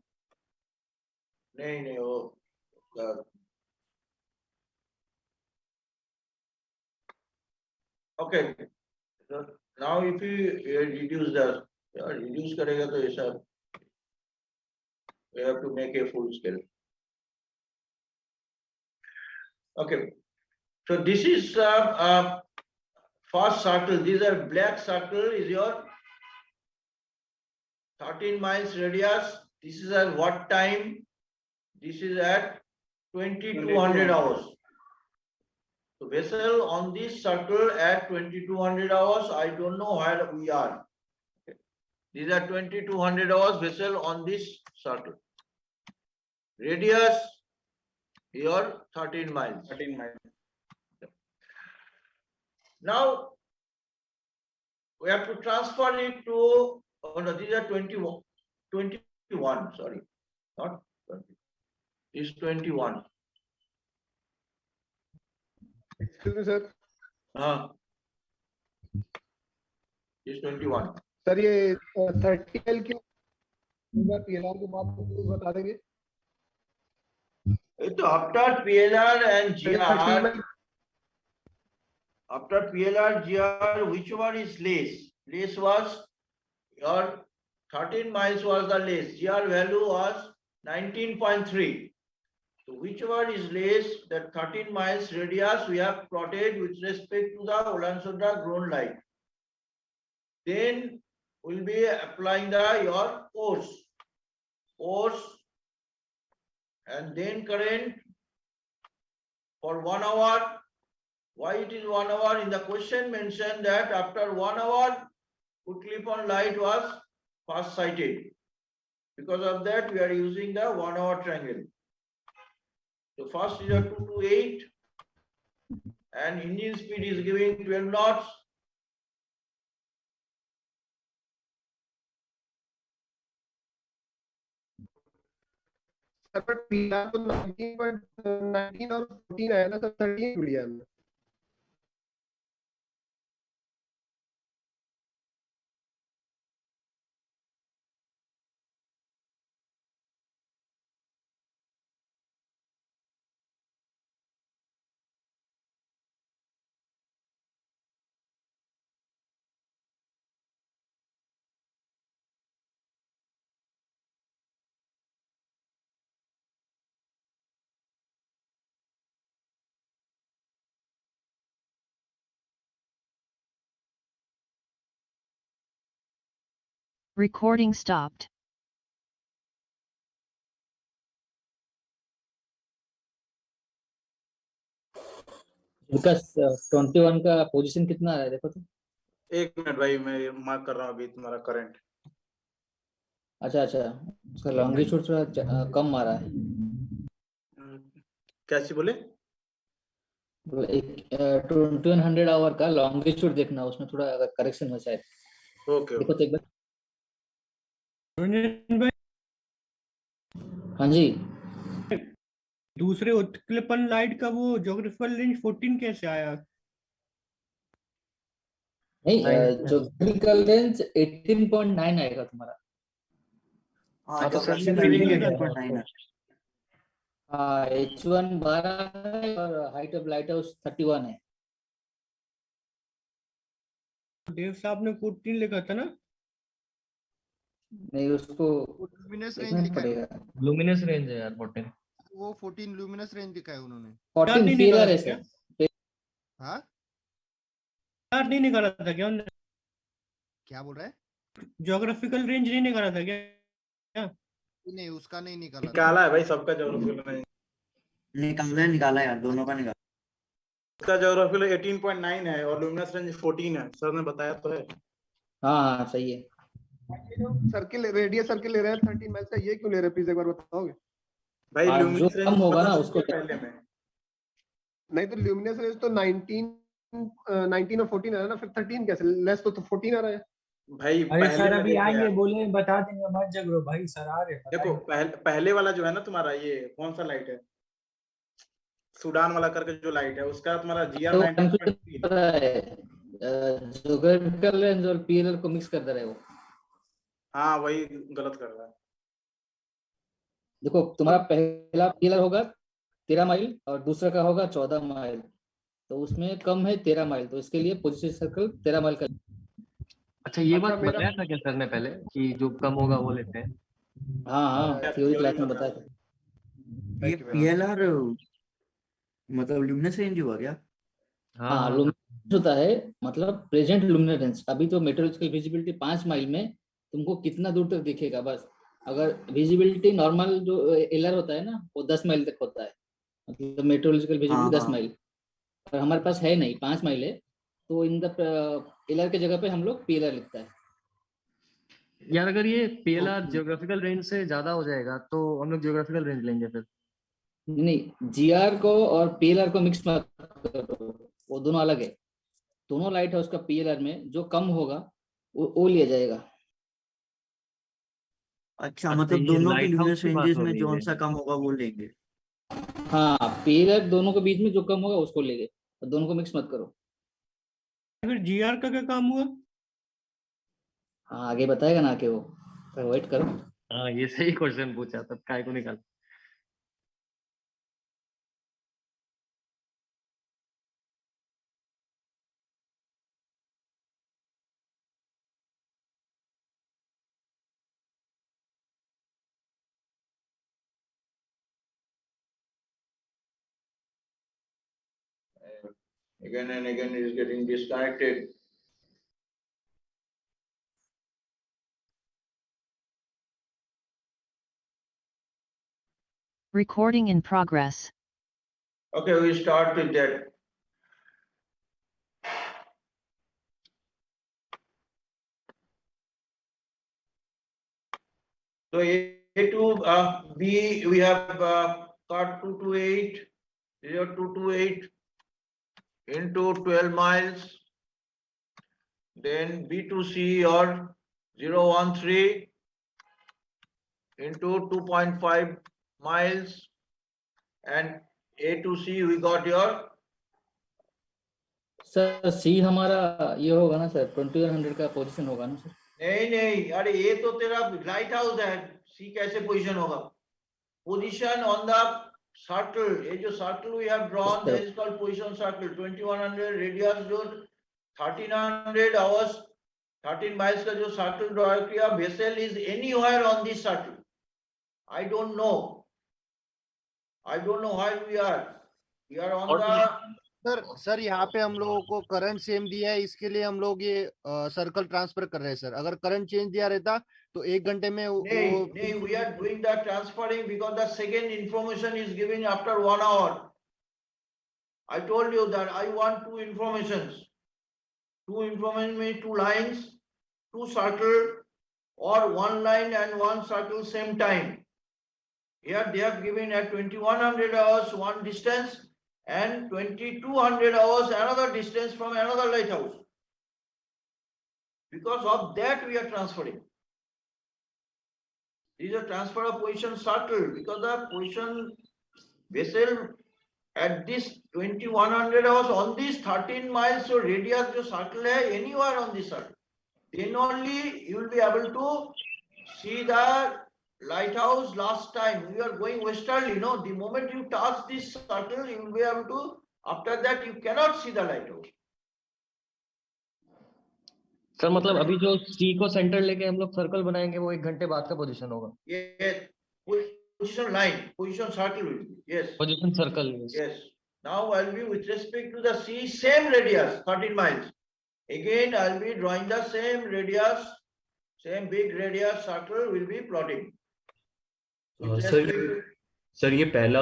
नहीं वो okay. So now if you reduce the reduce करेगा तो ऐसा we have to make a full scale. Okay. So this is first circle. These are black circle is your 13 miles radius. This is at what time? This is at 2200 hours. So vessel on this circle at 2200 hours. I don't know where we are. Okay. These are 2200 hours vessel on this circle. Radius here 13 miles. 13 miles. Now we have to transfer it to, oh no, these are 21, sorry, not 20. It's 21. Excuse me, sir. It's 21. Sir ये 30 L क्यों PLR के बाद कुछ बता देंगे? So after PLR and GR, after PLR, GR, which one is less? Less was your 13 miles was the less. GR value was 19.3. So which one is less? That 13 miles radius we have plotted with respect to the Olansodra ground light. Then we'll be applying your force, and then current for 1 hour. Why it is 1 hour? In the question mentioned that after 1 hour, Utklipan light was first sighted. Because of that, we are using the 1 hour triangle. So first is a 228, and engine speed is giving 12 knots. Sir पर PR तो 19 और 14 आया ना sir, 13 जुड़ गया हमने। Recording stopped. विकास 21 का position कितना आ रहा है देखो तो। 1 मिनट भाई, मैं मार्क कर रहा हूँ अभी तुम्हारा करंट। अच्छा अच्छा, उसका लॉन्गिट्यूड थोड़ा कम आ रहा है। क्या चीज बोले? 2100 आवर का लॉन्गिट्यूड देखना, उसमें थोड़ा अगर करेक्शन हो शायद। ओके देखो तो एक बार। रंजन भाई, हाँ जी, दूसरे उत्क्लेपन लाइट का वो ज्योग्राफिकल रेंज 14 कैसे आया? नहीं, ज्योग्राफिकल रेंज 18.9 आएगा तुम्हारा। हाँ तो सर geographical ये range reading में है 18.9 है। हाँ, H1 12 है और हाइट ऑफ लाइट हाउस 31 है। देव साहब ने 14 लिखा था ना? नहीं, उसको लुमिनस रेंज देखना लिखा है, पड़ेगा। लुमिनस रेंज है यार 14। वो 14 लुमिनस रेंज लिखा है उन्होंने। 14 नहीं पीलर निकाला है था क्या? सर। हाँ यार नहीं निकाला था क्या उन्होंने? क्या बोल रहा है? ज्योग्राफिकल रेंज नहीं निकाला था क्या? नहीं, उसका नहीं निकाला था। निकाला है भाई, सबका ज्योग्राफिकल रेंज। निकाला यार, दोनों का निकाला। उसका ज्योग्राफिकल 18.9 है और लुमिनस रेंज 14 है, सर ने बताया तो है। हाँ हाँ सही है। सर्किल रेडियस सर्किल ले रहे हैं 13 माइल्स का, ये क्यों ले रहे हैं प्लीज एक बार बताओगे? भाई जो लुमिनस रेंज कम होगा पता ना चल उसको गया पहले में। नहीं तो ल्यूमिनस रेंज तो 19 और 14 आ रहा है ना, फिर 13 कैसे लेस, तो 14 आ रहा है। भाई अरे पहले सर में अभी देखो आएंगे, यार, बोले बता देंगे, मत जगरो भाई, सर आ रहे देखो बताएंगे। पहले वाला जो है ना तुम्हारा, ये कौन सा लाइट है, सूडान वाला करके जो लाइट है, उसका तुम्हारा जीआर तो 19.3। पता है, ज्योग्राफिकल रेंज और पीलर को मिक्स कर दे रहे हो। हाँ वही गलत कर रहा है। देखो तुम्हारा पहला पीलर होगा 13 माइल और दूसरा का होगा 14 माइल, तो उसमें कम है 13 माइल, तो इसके लिए पोजीशन सर्कल 13 माइल का। अच्छा, ये अच्छा बात मेरा बताया था क्या सर ने पहले कि जो कम होगा वो लेते हैं? हाँ हाँ, थ्योरी क्लास में बताया था। ये पीएलआर मतलब लुमिनस रेंज हुआ क्या? हाँ हाँ, हाँ लुमिनेंस होता है मतलब प्रेजेंट लुमिनेंस। अभी तो मेट्रोलॉजिकल विजिबिलिटी 5 माइल में तुमको कितना दूर तक दिखेगा बस। अगर विजिबिलिटी नॉर्मल जो एलआर होता है ना, वो 10 माइल तक होता है, मतलब मेट्रोलॉजिकल हाँ विजिबिलिटी 10 हाँ। माइल। और हमारे पास है नहीं, 5 माइल है, तो इन द एलआर के जगह पे हम लोग पीएलआर लिखता है। यार, अगर ये पीएलआर ज्योग्राफिकल रेंज से ज्यादा हो जाएगा तो हम लोग ज्योग्राफिकल रेंज लेंगे फिर। नहीं, जीआर को और पीएलआर को मिक्स मत करो, वो दोनों अलग है। दोनों लाइट हाउस का पीएलआर में जो कम होगा वो लिया जाएगा। अच्छा, अच्छा, मतलब ये दोनों की लाइट हाउस लुमिनस की बात रेंजेस हो में रही जो है। सा कम होगा वो लेंगे। हाँ, पीलर दोनों के बीच में जो कम होगा उसको लेंगे, और दोनों को मिक्स मत करो। फिर जीआर का क्या काम हुआ? हाँ, आगे बताएगा ना कि वो, वेट करो। हाँ, ये सही क्वेश्चन पूछा, तब काय को निकाल। Again and again it is getting disconnected. Recording in progress. Okay, we start with that. So A to B, we have got 228, 228 into 12 miles. Then B to C or 013 into 2.5 miles, and A to C we got your sir C हमारा ये होगा ना sir 2100 का position होगा ना sir नहीं अरे ये तो तेरा लाइट हाउस है, सी कैसे पोजीशन होगा? पोजीशन ऑन द सर्कल, ये जो circle we have drawn that is called position circle. 2100 radius जो 1300 आवर्स 13 miles का जो सर्कल ड्रॉ किया, vessel is anywhere on this circle. I don't know why we are on the. Sir यहाँ पे हम लोगों को करंट सेम दिया है, इसके लिए हम लोग ये सर्कल ट्रांसफर कर रहे हैं सर. अगर करंट चेंज दिया रहता तो 1 घंटे में नहीं, we are doing the transferring because the second information is given after 1 hour. I told you that I want two informations. Two information means two lines, two circle, or one line and one circle same time. Here they have given at 2100 hours one distance and 2200 hours another distance from another lighthouse. Because of that we are transferring. This is a transfer of position circle because the position vessel at this 2100 hours on this 13 miles, so radius जो circle है anywhere on this circle, then only you will be able to see the lighthouse. Last time we are going westerly, no, the moment you touch this circle you will be able to, after that you cannot see the lighthouse. Sir मतलब अभी जो सी को centre लेके हम लोग circle बनाएंगे वो 1 घंटे बाद का पोजीशन होगा. Yes, position line, position circle will be, yes. Position circle. Yes. Now I'll be with respect to the sea, same radius, 13 miles. Again, I'll be drawing the same radius, same big radius circle will be plotting. Sir ये पहला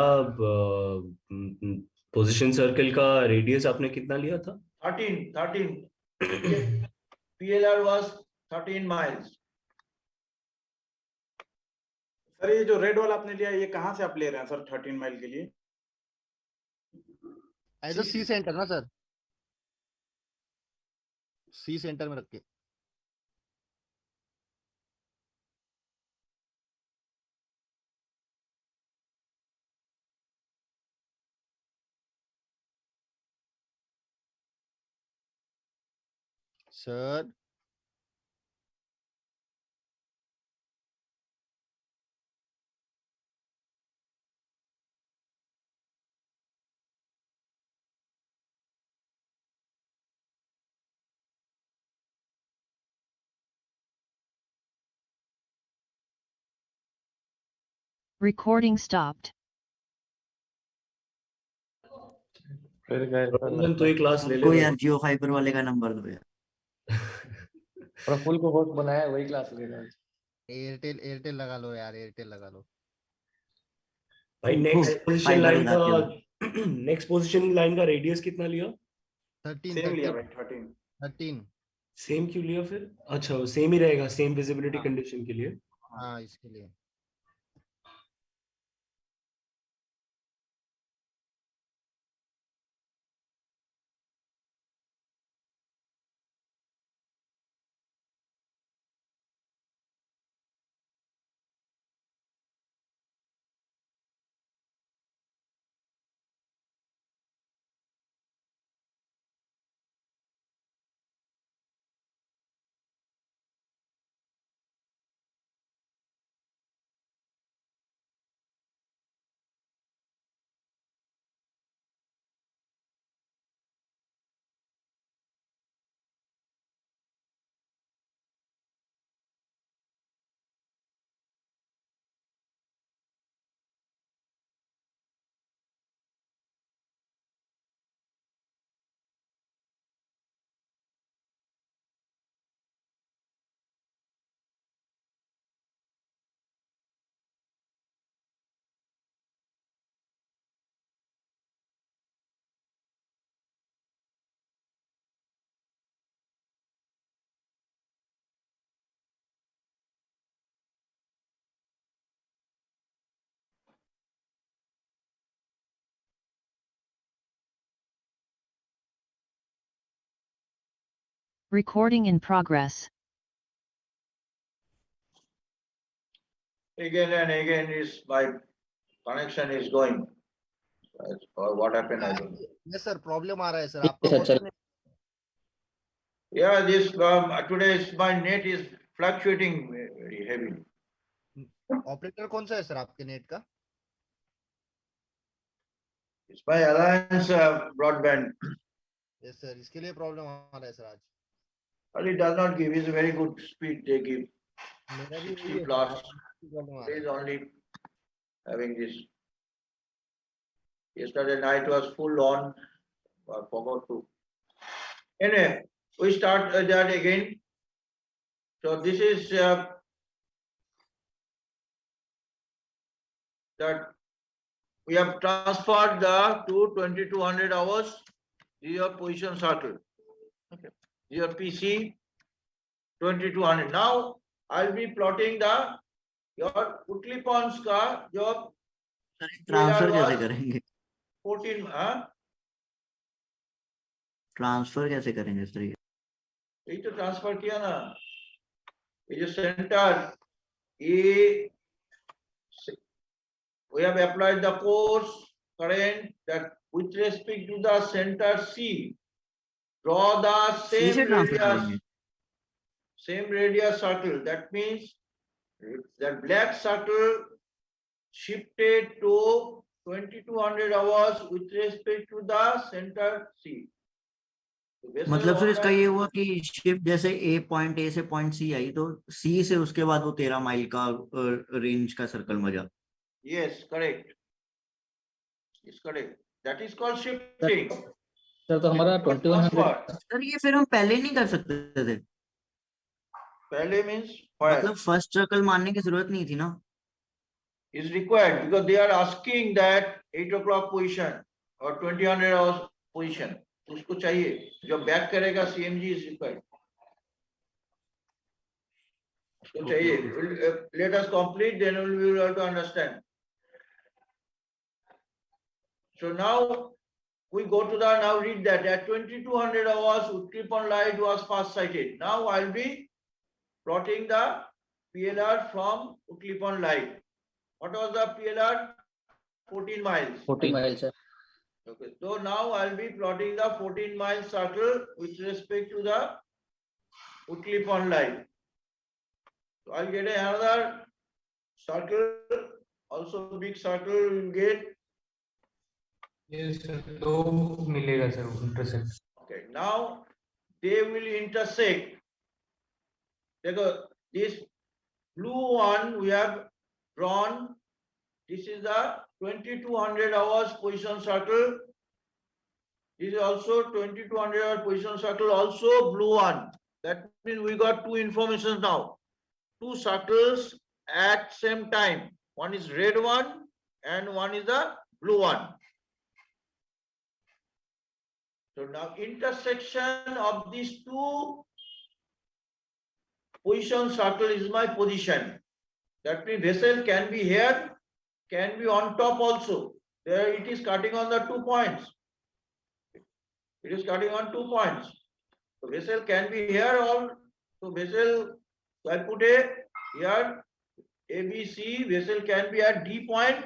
position circle का radius आपने कितना लिया था? 13. PLR was 13 miles. Sir ये जो red वाला आपने लिया ये कहाँ से आप ले रहे हैं सर 13 माइल के लिए? एज अ सी सेंटर ना सर, सी सेंटर में रख के. Sir Recording stopped. फिर गए तो एक क्लास ले कोई ले. यार जियो फाइबर वाले का नंबर दो यार. प्रफुल्ल को होस्ट बनाया वही क्लास लेना. एयरटेल लगा लो यार, एयरटेल लगा लो भाई. नेक्स्ट पोजीशन लाइन का नेक्स्ट पोजीशन लाइन का रेडियस कितना लिया? 13 सेम लिया भाई 13. सेम क्यों लिया फिर? अच्छा सेम ही रहेगा, सेम विजिबिलिटी कंडीशन के लिए. हाँ इसके लिए. Recording in progress. Again and again is by connection is going. Or what happened, I don't know. yes sir, problem आ रहा है सर Yes, आपका sir, कौन सा चल- net? Yeah, this today's my net is fluctuating very heavily. Operator कौन सा है sir आपके नेट का? It's my Alliance broadband. Yes sir, इसके लिए प्रॉब्लम आ रहा है सर आज. But it does not give. It's a very good speed they give. मेरा भी वही 60 है plus. प्रॉब्लम आ It रहा is है. only having this. Yesterday night was full on. I forgot to. Anyway, we start that again. So this is that we have transferred the to 2200 hours. This is your position circle. Okay. This is your PC 2200. Now I'll be plotting the your Utlipons का जो transfer was कैसे करेंगे 14 transfer कैसे करेंगे sir ये यही तो transfer किया ना ये जो सेंटर ये we have applied the course current that with respect to the center C draw the सी से ट्रांसफर करेंगे same radius circle. That means that black circle shifted to 2200 hours with respect to the center C. मतलब sir इसका ये हुआ कि shift जैसे ए point A से point सी आई तो सी से उसके बाद वो 13 माइल का रेंज का सर्कल मजा Yes, correct. It's correct. That is called shifting. Sir तो हमारा 2100 सर ये फिर हम पहले नहीं कर सकते थे पहले means मतलब फर्स्ट सर्कल मानने की जरूरत नहीं थी ना is required because they are asking that 8 o'clock position or 2000 hours position. उसको चाहिए जो बैक करेगा CMG is required. उसको चाहिए. Let us complete, then we will have to understand. So now we go to the now read that at 2200 hours Utkripan light was first sighted. Now I'll be plotting the PLR from Utkripan light. What was the PLR? 14 miles. 40 miles sir. Okay, so now I'll be plotting the 14-mile circle with respect to the Utklipan line. So I'll get another circle, also big circle will get. Yes, sir. तो मिलेगा sir intersect. Okay, now they will intersect. This blue one we have drawn. This is the 2200 hours position circle. This is also 2200 hour position circle, also blue one. That means we got two informations now. Two circles at same time. One is red one and one is the blue one. So now intersection of these two position circle is my position. That means vessel can be here, can be on top also. There it is cutting on the 2 points. It is cutting on 2 points. So vessel can be here or so vessel, so I put a here ABC, vessel can be at D point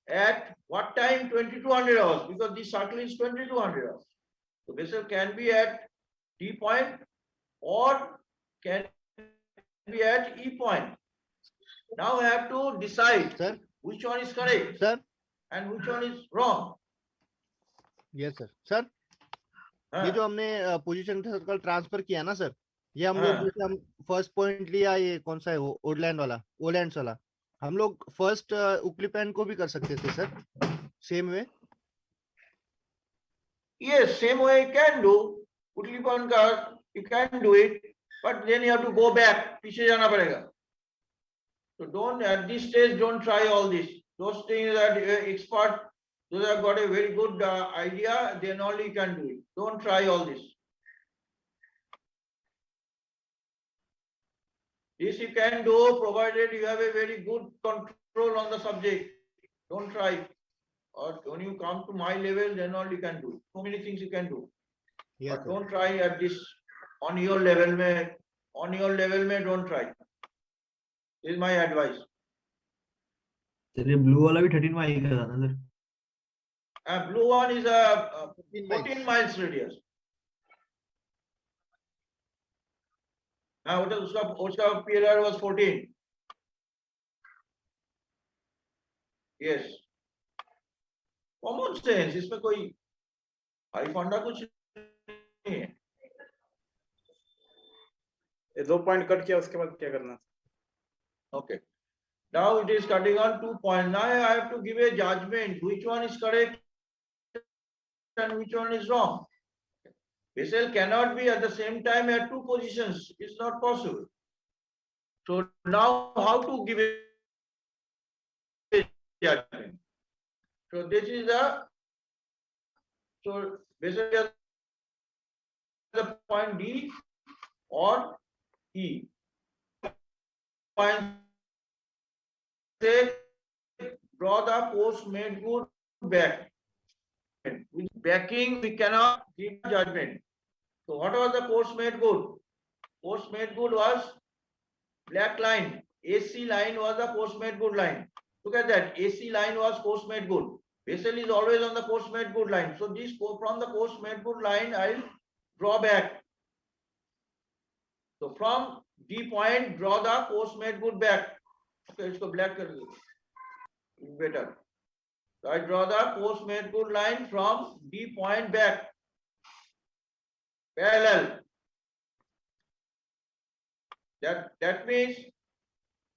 at what time? 2200 hours because this circle is 2200 hours. So vessel can be at D point or can be at E point. Now I have to decide sir which one is correct sir and which one is wrong. yes sir sir ये जो हमने position circle transfer किया ना sir ये हम लोग जैसे हम फर्स्ट पॉइंट लिया ये कौन सा है वो ओडलैंड वाला ओलैंड्स वाला हम लोग फर्स्ट उक्लिपैन को भी कर सकते थे sir same way Yes, same way you can do. Utlipan ka you can do it, but then you have to go back. पीछे जाना पड़ेगा. So don't at this stage don't try all this. Those things that expert those have got a very good idea, then only you can do it. Don't try all this. This you can do provided you have a very good control on the subject. Don't try. Or when you come to my level, then all you can do. So many things you can do. yes, But don't try at this on your level. On your level, don't try. This is my advice. Sir ये blue वाला भी 13 mile का था ना sir? Blue one is a 14 miles radius. उसका period was 14. Yes. Common sense, इसमें कोई high फंडा कुछ नहीं है. ये 2 पॉइंट कट किया उसके बाद क्या करना? Okay. Now it is cutting on 2 points. Now I have to give a judgment which one is correct and which one is wrong. Vessel cannot be at the same time at two positions. It's not possible. So now how to give a judgment? So this is so basically the point D or E. Point say draw the course made good back. With backing we cannot give judgment. So what was the course made good? Course made good was black line. AC line was the course made good line. Look at that. AC line was course made good. Vessel is always on the course made good line. So this from the course made good line I'll draw back. So from D point draw the course made good back. Okay, let's go black better. So I draw the course made good line from D point back. Parallel. That means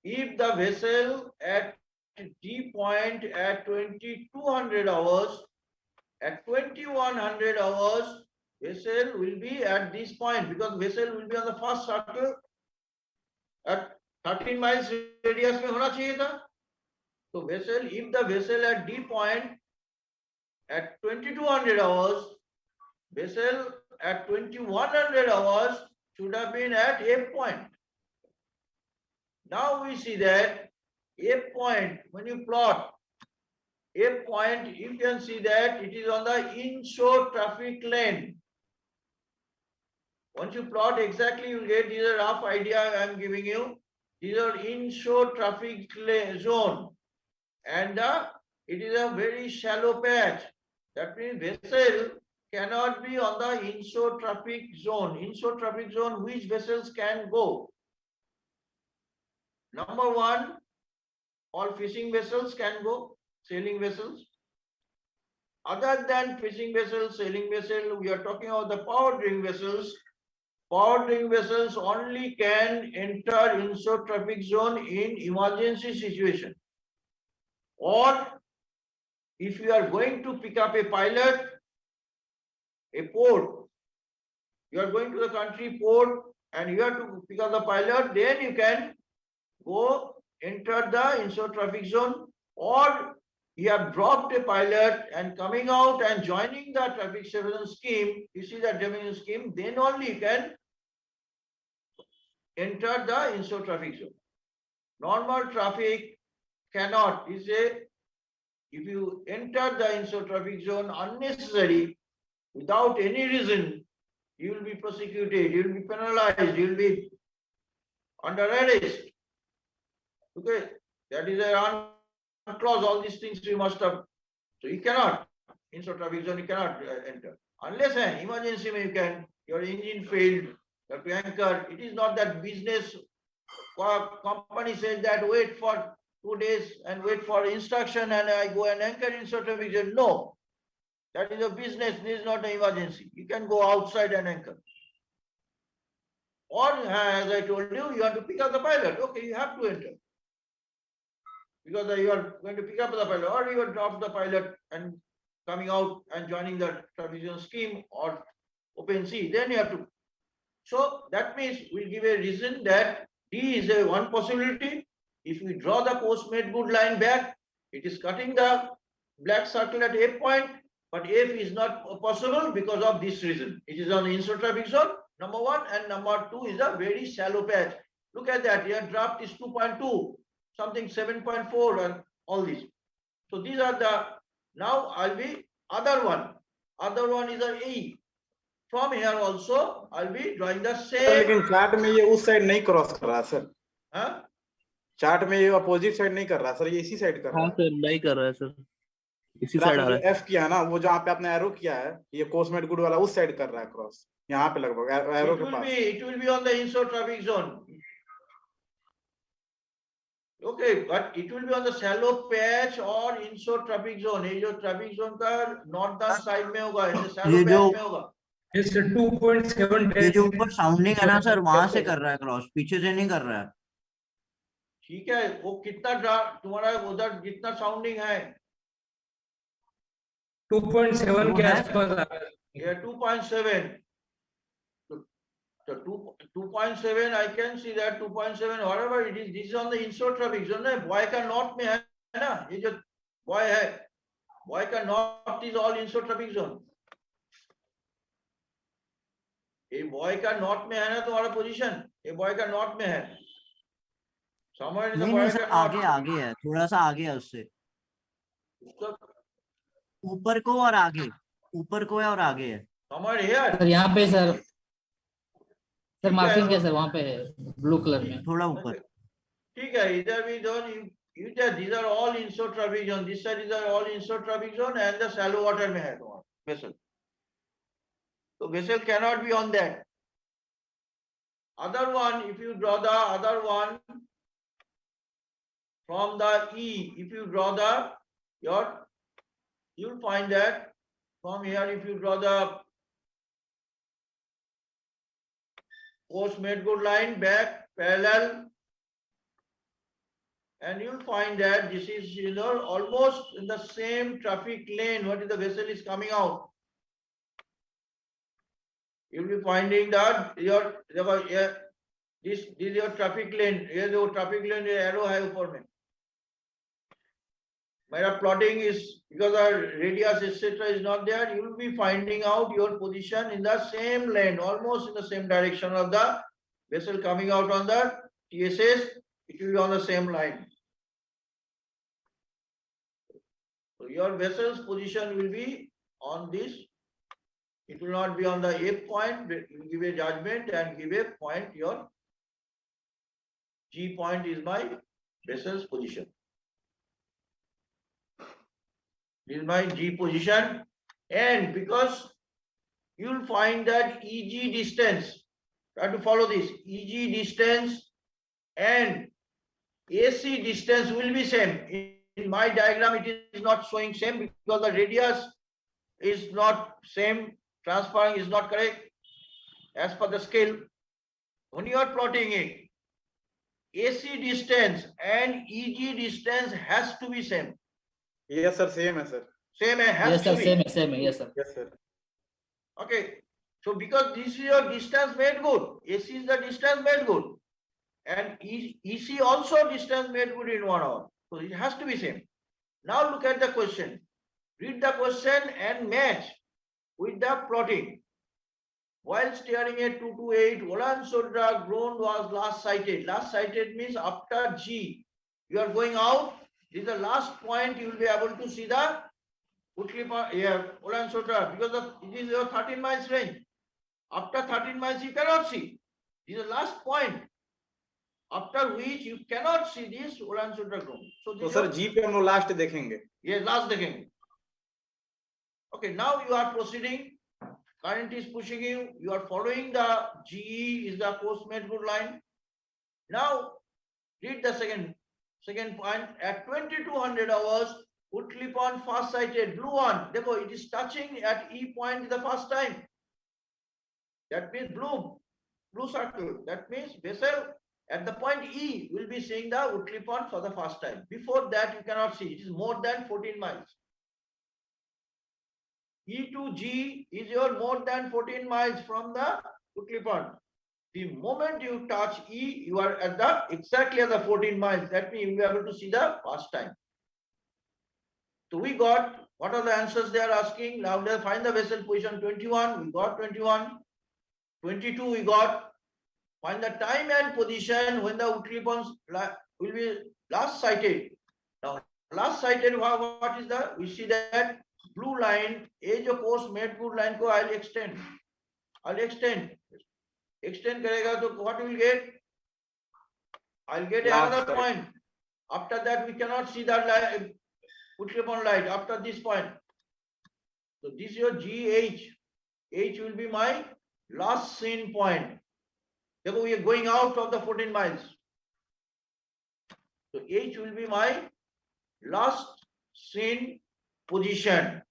if the vessel at D point at 2200 hours, at 2100 hours, vessel will be at this point because vessel will be on the first circle at 13 miles radius में होना चाहिए था. So vessel, if the vessel at D point at 2200 hours, vessel at 2100 hours should have been at A point. Now we see that A point, when you plot A point, you can see that it is on the inshore traffic lane. Once you plot exactly, you will get this rough idea I am giving you. These are inshore traffic zone. And it is a very shallow patch. That means vessel cannot be on the inshore traffic zone. Inshore traffic zone, which vessels can go? Number one, all fishing vessels can go, sailing vessels. Other than fishing vessels, sailing vessel, we are talking about the power drilling vessels. Power drilling vessels only can enter inshore traffic zone in emergency situation. Or if you are going to pick up a pilot, a port, you are going to the country port and you have to pick up the pilot, then you can go enter the inshore traffic zone, or you have dropped a pilot and coming out and joining the traffic surveillance scheme, you see that joining scheme, then only you can enter the inshore traffic zone. Normal traffic cannot. You say, if you enter the inshore traffic zone unnecessary, without any reason, you will be prosecuted, you will be penalized, you will be under arrest. Okay, that is a clause, all these things you must have. So you cannot, inshore traffic zone, you cannot enter. Unless an emergency, you can, your engine failed, you have to anchor. It is not that business company says that wait for 2 days and wait for instruction and I go and anchor inshore traffic zone. No, that is a business, this is not an emergency. You can go outside and anchor. Or as I told you, you have to pick up the pilot. Okay, you have to enter. Because you are going to pick up the pilot, or you will drop the pilot and coming out and joining the traffic zone scheme or open sea, then you have to. So that means we'll give a reason that D is a one possibility. If we draw the course made good line back, it is cutting the black circle at A point, but F is not possible because of this reason. It is on the inshore traffic zone, number one, and number two is a very shallow patch. Look at that, here draft is 2.2. Something 7.4 and all these. So these are the, now I'll be other one. Other one is a E. From here also I'll be drawing the same. लेकिन chart में ये उस side नहीं cross कर रहा sir. हाँ? Chart में ये अपोजिट साइड नहीं कर रहा सर, ये इसी साइड कर रहा हाँ है। सर, नहीं कर रहा है सर, इसी सर साइड आपने आ जो रहा है। एफ किया है ना, वो जहाँ पे आपने एरो किया है, ये कोर्समेट गुड वाला उस साइड कर रहा है क्रॉस, यहाँ पे लगभग एरो के पास। It will be on the inshore traffic zone. Okay, but it will be on the shallow patch or inshore traffic zone. ये जो traffic zone का northern side में होगा, ये shallow ये जो patch में होगा। Yes, sir, 2.7 ये जो ऊपर साउंडिंग है ना सर, वहां से कर रहा है क्रॉस, पीछे से नहीं कर रहा है। ठीक है, वो कितना तुम्हारा उधर जितना साउंडिंग है 2.7 के आसपास आ रहा है। ये 2.7, so 2.7 I can see that 2.7 whatever it is, this is on the inshore traffic zone ना, boy का north में है ना, ये जो boy है, boy का north is all inshore traffic zone। ये boy का north में है ना तुम्हारा पोजीशन, ये boy का north में है, somewhere in the नहीं boy नहीं का सर, north। आगे आगे है, थोड़ा सा आगे है उससे, उसका ऊपर को और आगे, ऊपर को है और आगे है। somewhere here। सर यहाँ पे सर ठीक है, मार्किंग क्या सर, वहाँ पे है ब्लू कलर में। थोड़ा ऊपर। ठीक है, इधर भी zone, these are all inshore traffic zone, this side is all inshore traffic zone and the shallow water में है तुम्हारा vessel, so vessel cannot be on that। Other one, if you draw the other one from the E, if you draw the you'll find that from here, if you draw the course made good line back parallel, and you'll find that this is, you know, almost in the same traffic lane what is the vessel is coming out. You'll be finding that this is your traffic lane, ये जो traffic lane arrow है ऊपर में, मेरा plotting is because our radius etc is not there, you will be finding out your position in the same lane, almost in the same direction of the vessel coming out on the TSS, it will be on the same line. So your vessel's position will be on this, it will not be on the A point, you will give a judgment and give a point, your G point is my vessel's position. This is my G position, and because you will find that EG distance, try to follow this, EG distance and AC distance will be same. In my diagram it is not showing same because the radius is not same, transferring is not correct as per the scale. When you are plotting it, AC distance and EG distance has to be same. Yes sir, same है sir। Same है, has Yes to sir, be. same है, yes sir। Yes sir। Okay, so because this is your distance made good, AC is the distance made good, and EC also distance made good in 1 hour, so it has to be same. Now look at the question, read the question and match with the plotting. While steering a 228, Olansodra ground was last sighted. Last sighted means after G, you are going out, this is the last point you will be able to see the Olansodra, because it is your 13 miles range. After 13 miles you cannot see. This is the last point, after which you cannot see this Olansodra ground. तो sir G पे हम लोग last देखेंगे। Yes, last देखेंगे. Okay, now you are proceeding. Current is pushing you. You are following the GE is the course made good line. Now read the second point. At 2200 hours, Woodley Pond fast sighted blue one. Therefore, it is touching at E point the first time. That means blue circle. That means vessel at the point E will be seeing the Woodley Pond for the first time. Before that, you cannot see. It is more than 14 miles. E to G is your more than 14 miles from the Woodley Pond. The moment you touch E, you are at the exactly at the 14 miles. That means you will be able to see the first time. So we got, what are the answers they are asking? Now let's find the vessel position 21. We got 21. 22 we got. Find the time and position when the Woodley Ponds will be last sighted. Now last sighted, what is the? We see that blue line, age of course made good line ko I'll extend. Extend करेगा तो what will get? I'll get Last another side. point. After that, we cannot see that light, Utklipan light after this point. So this is your GH. H will be my last seen point. Therefore, we are going out of the 14 miles. So H will be my last seen position.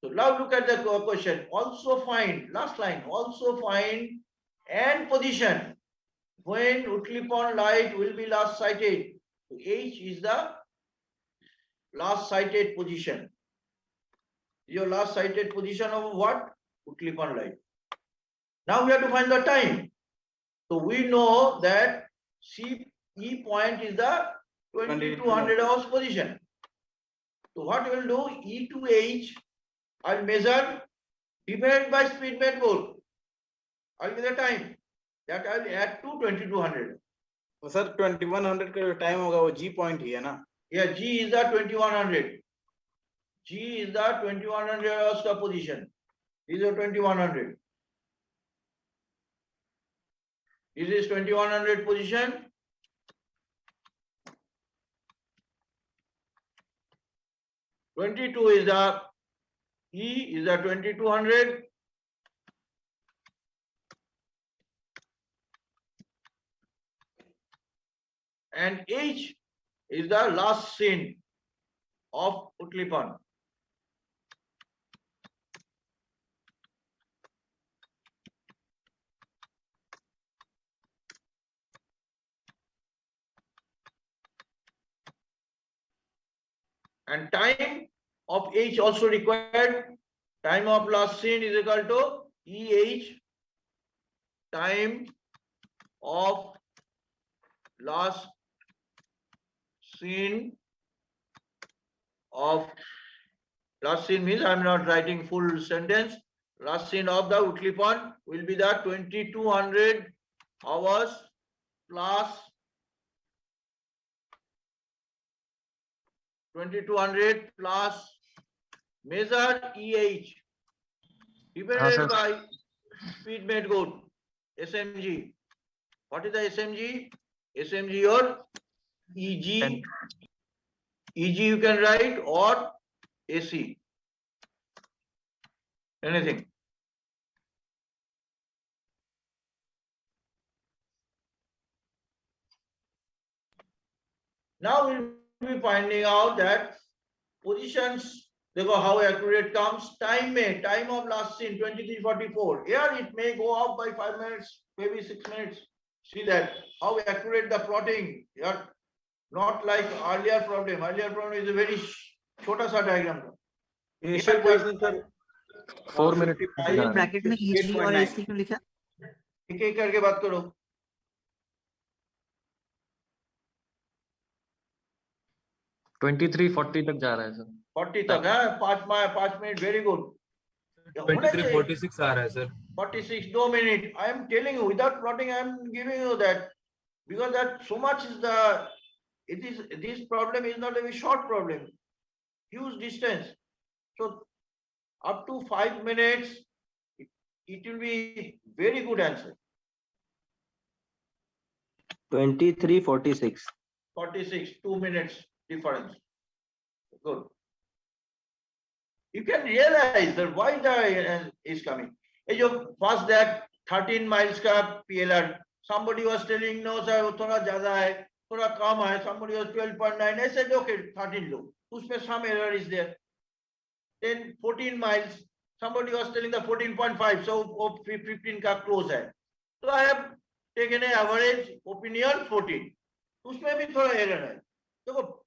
So now look at the question. Also find, last line, also find and position when Utklipan light will be last sighted. So H is the last sighted position. Your last sighted position of what? Utklipan light. Now we have to find the time. So we know that E point is the 2200 hours position. So what we will do, E to H, I'll measure divided by speed made goal. I'll give the time. That I'll add to 2200. तो sir 2100 का जो time होगा वो G point ही है ना? Yeah, G is the 2100. G is the 2100 hours का position. This is 2100. This is 2100 position. (22) is the E is the 2200. And H is the last scene of Utklipan. And time of H also required. Time of last scene is equal to EH time of last scene of last scene means I am not writing full sentence. Last scene of the Utklipan will be the 2200 hours plus 2200 plus measured EH divided by speed made good SMG. What is the SMG? SMG or EG. EG you can write or AC. Anything. Now we'll be finding out that positions, देखो how accurate comes, time of last scene 2344. Here it may go up by 5 minutes, maybe 6 minutes. See that how accurate the plotting. Here, not like earlier problem. Earlier problem is a very छोटा सा diagram. Initial position sir 4 minutes. Bracket में EG और AC क्यों लिखा? एक एक करके बात करो. 2340 तक जा रहा है सर. 40 तक है 5 मिनट वेरी गुड. 2346 आ रहा है sir. 46 2 minutes. I am telling you without plotting I am giving you that because that so much is the this problem is not a very short problem, huge distance. So up to 5 minutes it will be very good answer. 2346. 46 2 minutes difference. Good. You can realize that why the is coming. First that 13 miles ka PLR. Somebody was telling no sir thoda zyada hai, thoda kam hai. Somebody was 12.9. I said okay 13 lo. Usme some error is there. Then 14 miles. Somebody was telling the 14.5. So 15 ka close hai. So I have taken an average opinion 14. उसमें भी थोड़ा error है. देखो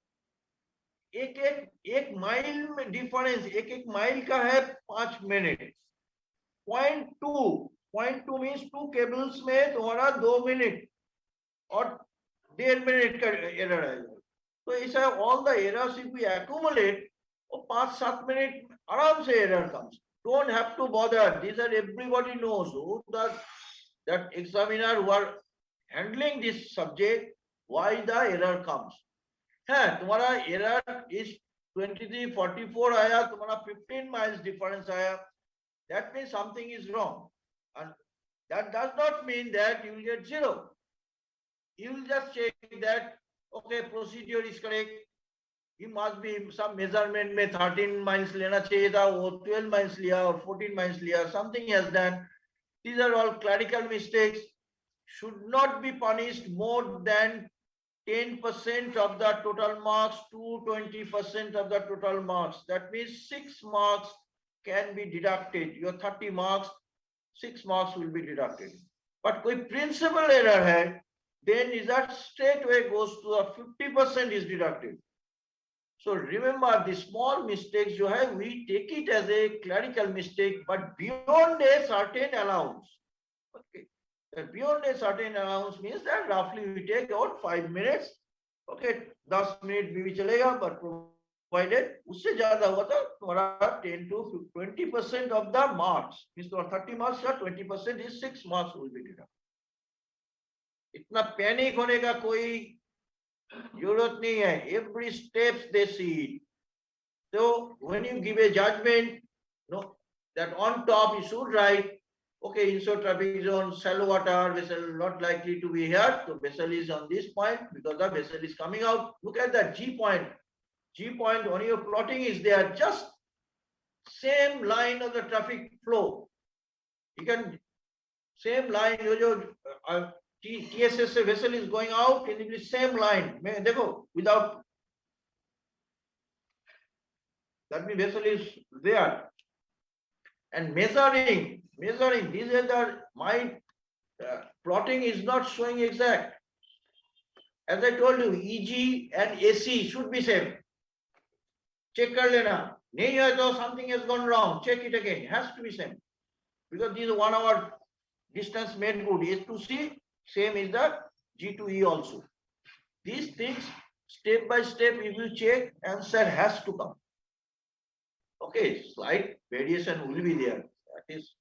एक mile में difference एक mile का है 5 मिनट. 0.2 मीन्स 2 केबल्स में तुम्हारा 2 मिनट और 1.5 मिनट का एरर है. तो ऐसा all the errors if we accumulate और 5-7 मिनट आराम से error comes. Don't have to bother. These are everybody knows who that examiner who are handling this subject why the error comes. है तुम्हारा error is 2344 आया, तुम्हारा 15 miles difference आया. That means something is wrong, and that does not mean that you will get 0. you will just check that, okay, procedure is correct. He must be some measurement में 13 miles लेना चाहिए था, वो 12 miles लिया or 14 miles लिया, something has done. These are all clerical mistakes, should not be punished more than 10% of the total marks to 20% of the total marks. That means 6 marks can be deducted. Your 30 marks, 6 marks will be deducted. But कोई principal error है, then is that straight away goes to a 50% is deducted. So remember, the small mistakes you have, we take it as a clerical mistake, but beyond a certain allowance. Okay. Beyond a certain allowance means that roughly we take about 5 minutes. Okay, 10 minutes भी चलेगा, but provided उससे ज़्यादा हुआ तो तुम्हारा 10 to 20% of the marks, means तुम्हारा 30 marks या 20% is 6 marks will be deducted. इतना पैनिक होने का कोई जरूरत नहीं है. Every steps they see it. So when you give a judgment, no, that on top you should write, okay, insert traffic zone, shallow water, vessel not likely to be here. So vessel is on this point because the vessel is coming out. Look at that G point. G point on your plotting is there, just same line of the traffic flow. You can same line. TSS vessel is going out in the same line. देखो, without that means vessel is there. And measuring, these are the, my plotting is not showing exact. As I told you, EG and AC should be same. Check कर लेना. नहीं है तो something has gone wrong. Check it again. It has to be same. Because this is 1 hour distance made good. A to C, same is the G to E also. These things, step by step, you will check, answer has to come. Okay, slight variation will be there. That is.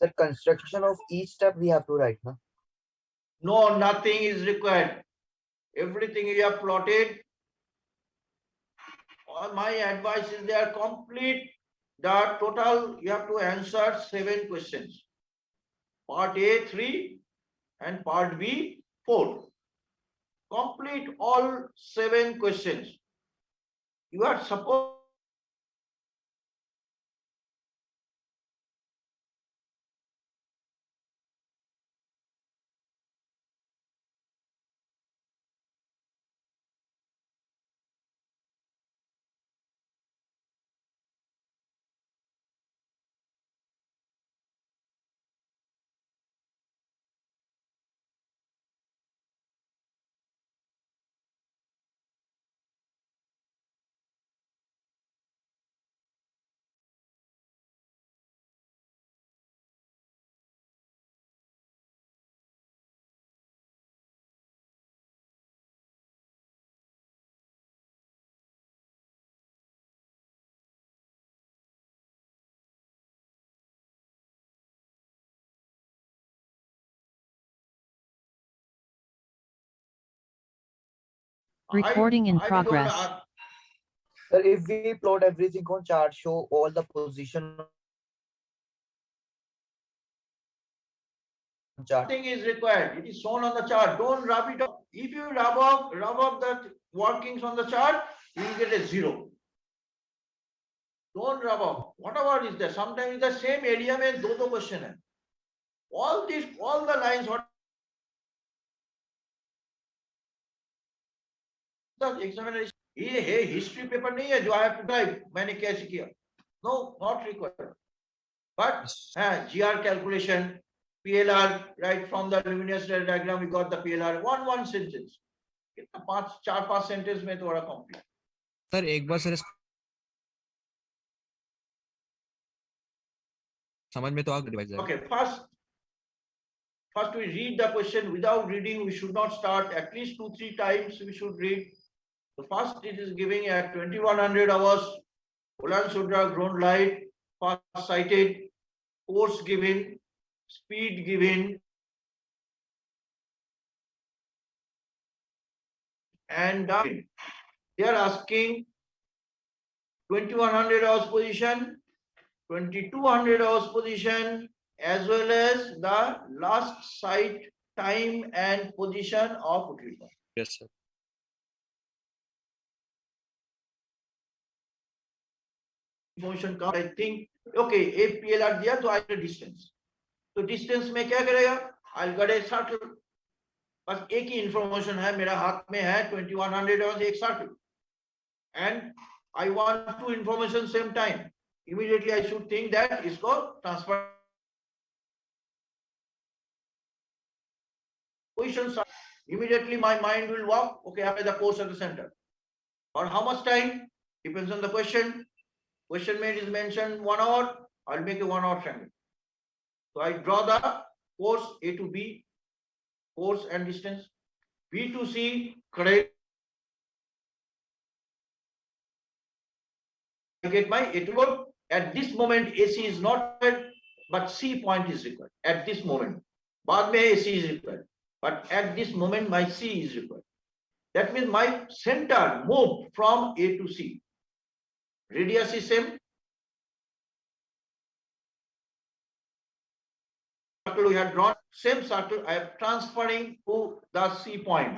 The construction of each step we have to write, no? No, nothing is required. Everything you have plotted. All my advice is there, complete the total. You have to answer 7 questions. Part A 3 and part B 4. Complete all 7 questions. You are supposed Recording in progress. Sir, if we plot everything on chart, show all the position chart. Nothing is required. It is shown on the chart. Don't rub it up. If you rub up the workings on the chart, you will get a 0. Don't rub up. Whatever is there. Sometimes the same area में दो question है. All the lines what the examiner ये history paper नहीं है जो I have to type. मैंने कैसे किया? No, not required. But GR calculation, PLR, right from the luminous diagram we got the PLR. One sentence. कितना 4-5 sentence में थोड़ा complete. सर एक बार सर समझ में तो आ गया. Okay, first we read the question. Without reading, we should not start. At least 2-3 times we should read. So first it is giving at 2100 hours, Ulan-Sudra ground light, fast sighted, course given, speed given, and they are asking 2100 hours position, 2200 hours position, as well as the last sight time and position of Whitley point. Yes, sir. Information come, I think, okay, एक PLR दिया तो I get distance. तो distance में क्या करेगा? I'll get a circle. बस एक ही information है, मेरा हाथ में है 2100 और एक circle. And I want two information same time. Immediately I should think that इसको transfer positions. Immediately my mind will walk, okay, I have the course at the center. For how much time? Depends on the question. Question made is mentioned 1 hour, I'll make a 1 hour triangle. So I draw the course A to B, course and distance, B to C, correct. I get my A to go. At this moment, AC is not required, but C point is required. At this moment, बाद में AC is required, but at this moment, my C is required. That means my center moved from A to C. Radius is same. Circle we have drawn, same circle I am transferring to the C point,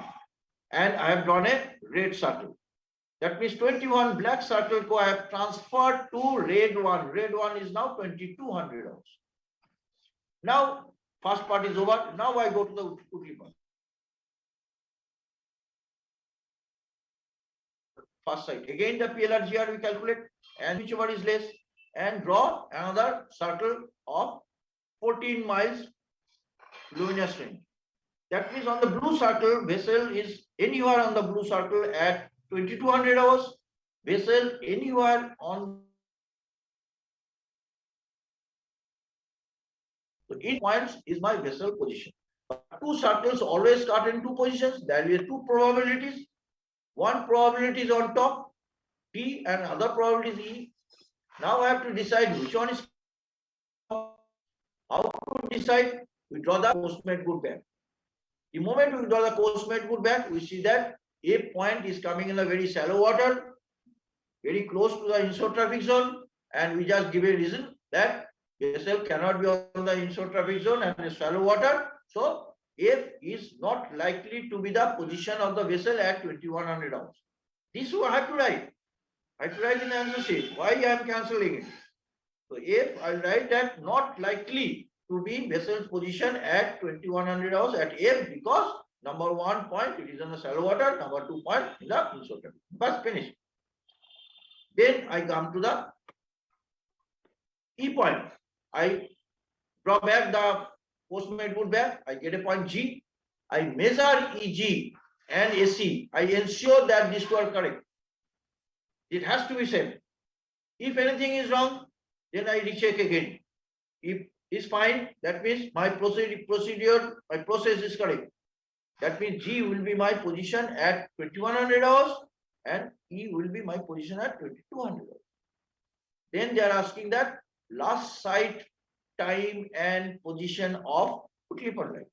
and I have drawn a red circle. That means 21 black circle ko I have transferred to red one. Red one is now 2200 hours. Now first part is over. Now I go to the Whitley point. First side. Again the PLR we calculate and whichever is less and draw another circle of 14 miles luminous range. That means on the blue circle, vessel is anywhere on the blue circle at 2200 hours. Vessel anywhere on. So each points is my vessel position. Two circles always start in two positions. There will be two probabilities. One probability is on top, T, and other probability is E. Now I have to decide which one is. How to decide? We draw the coastmate good back. The moment we draw the coastmate good back, we see that a point is coming in a very shallow water, very close to the inshore traffic zone, and we just give a reason that vessel cannot be on the inshore traffic zone and the shallow water. So F is not likely to be the position of the vessel at 2100 hours. This I have to write. I have to write in the answer sheet. Why I am cancelling it? So if I write that not likely to be vessel's position at 2100 hours at F, because number 1 point it is in the shallow water, number 2 point in the inshore traffic. Bas finish. Then I come to the E point. I draw back the postmate good back. I get a point G. I measure EG and AC. I ensure that these two are correct. It has to be same. If anything is wrong, then I recheck again. If is fine, that means my procedure, my process is correct. That means G will be my position at 2100 hours and E will be my position at 2200 hours. Then they are asking that last sight time and position of Whitley point line.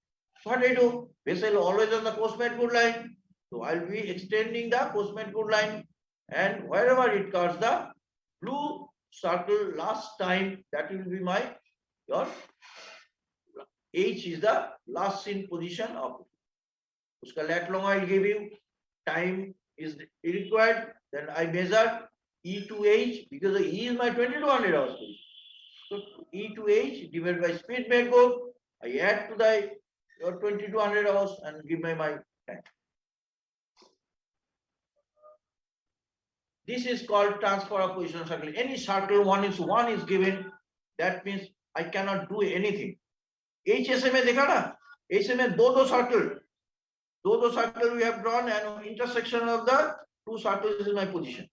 So what I do? Vessel always on the coastmate good line. So I'll be extending the coastmate good line, and wherever it cuts the blue circle last time, that will be my your H is the last seen position of it. Uska lat long I'll give you. Time is required. Then I measure E to H because the E is my 2200 hours position. So E to H divided by speed made go. I add to the your 2200 hours and give my time. This is called transfer of position circle. Any circle one is given. That means I cannot do anything. HSA में देखा ना? HSA में दो circle we have drawn and intersection of the two circles is my position.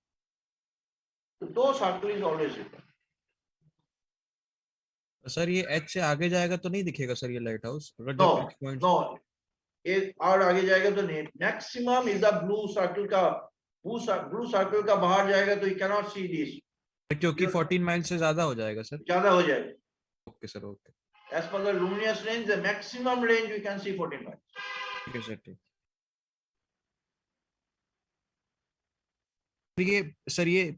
So दो circle is always required. Sir ये H से आगे जाएगा तो नहीं दिखेगा सर ये लाइट हाउस? No. एक और आगे जाएगा तो नहीं. Maximum is the blue circle का बाहर जाएगा तो you cannot see this. क्योंकि 14 माइल से ज्यादा हो जाएगा सर. ज्यादा हो जाएगा. Okay sir okay. As per the luminous range, the maximum range we can see 14 miles. ठीक है सर ठीक. ये सर ये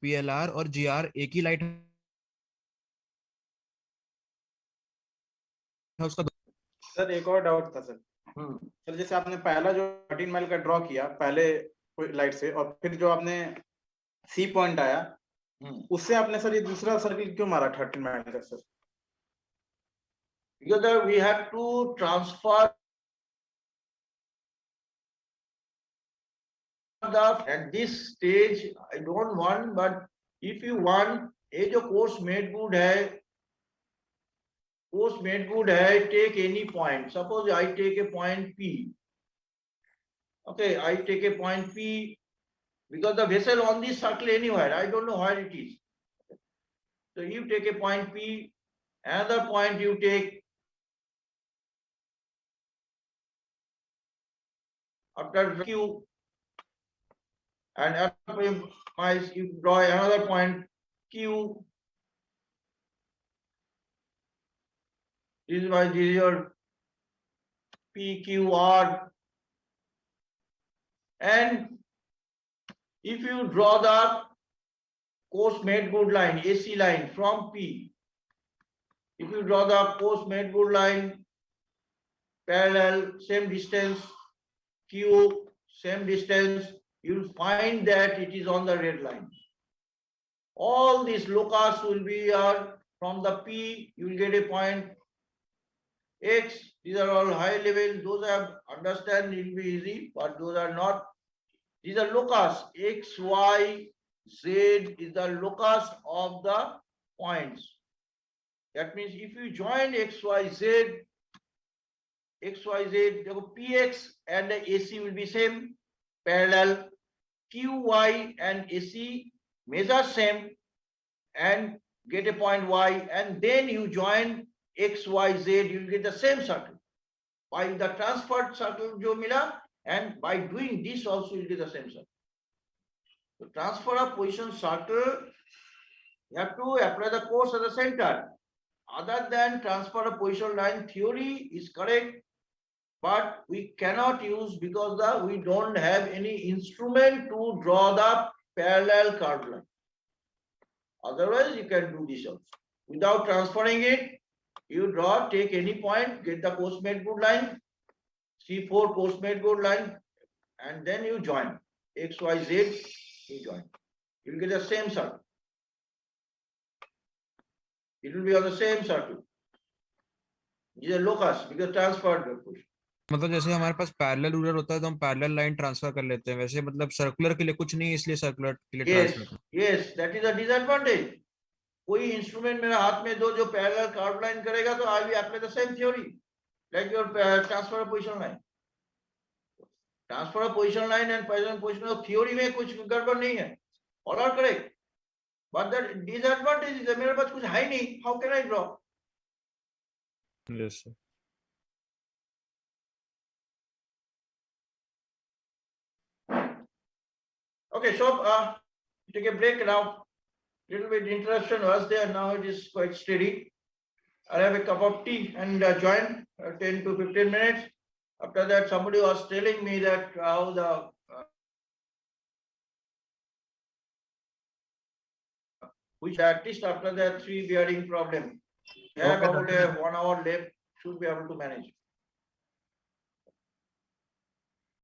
PLR और GR एक ही लाइट हाउस का सर एक और डाउट था सर। सर जैसे आपने पहला जो 13 माइल का ड्रॉ किया पहले लाइट से, और फिर जो आपने सी पॉइंट आया उससे आपने सर ये दूसरा सर्किल क्यों मारा 13 माइल का sir? Because we have to transfer at this stage. I don't want, but if you want, ये जो course made good है, take any point. Suppose I take a point P. Okay, I take a point P because the vessel on this circle anywhere, I don't know where it is. So you take a point P, another point you take after Q, and after you draw another point Q. This is your PQR. And if you draw the course made good line, AC line from P, if you draw the course made good line, parallel, same distance, Q, same distance, you'll find that it is on the red line. All these locus will be from the P, you will get a point X. These are all high level. Those I understand it will be easy, but those are not. These are locus. X, Y, Z is the locus of the points. That means if you join X, Y, Z, PX and the AC will be same, parallel. QY and AC measure same and get a point Y, and then you join X, Y, Z, you will get the same circle. By the transferred circle jo mila, and by doing this also you will get the same circle. So transfer of position circle, you have to apply the course at the center. Other than transfer of position line, theory is correct, but we cannot use because we don't have any instrument to draw the parallel curved line. Otherwise, you can do this also. Without transferring it, you draw, take any point, get the course made good line, C4 course made good line, and then you join X, Y, Z, you join. You will get the same circle. It will be on the same circle. This is a locus because transferred position. मतलब जैसे हमारे पास parallel ruler होता है तो हम parallel line transfer कर लेते हैं, वैसे मतलब सर्कुलर के लिए कुछ नहीं है, इसलिए सर्कुलर के लिए transfer. Yes, that is a disadvantage. कोई इंस्ट्रूमेंट मेरा हाथ में दो जो पैरेलल कर्व लाइन करेगा तो I will apply the same theory like your transfer of position line. Transfer of position line and position of theory में कुछ गड़बड़ नहीं है, all are correct, but the disadvantage is मेरे पास कुछ है नहीं, how can I draw? Yes sir. Okay, so take a break now. Little bit interruption was there. Now it is quite steady. I'll have a cup of tea and join 10 to 15 minutes. After that, somebody was telling me that how the which at least after that 3 bearing problem. They have about 1 hour left, should be able to manage.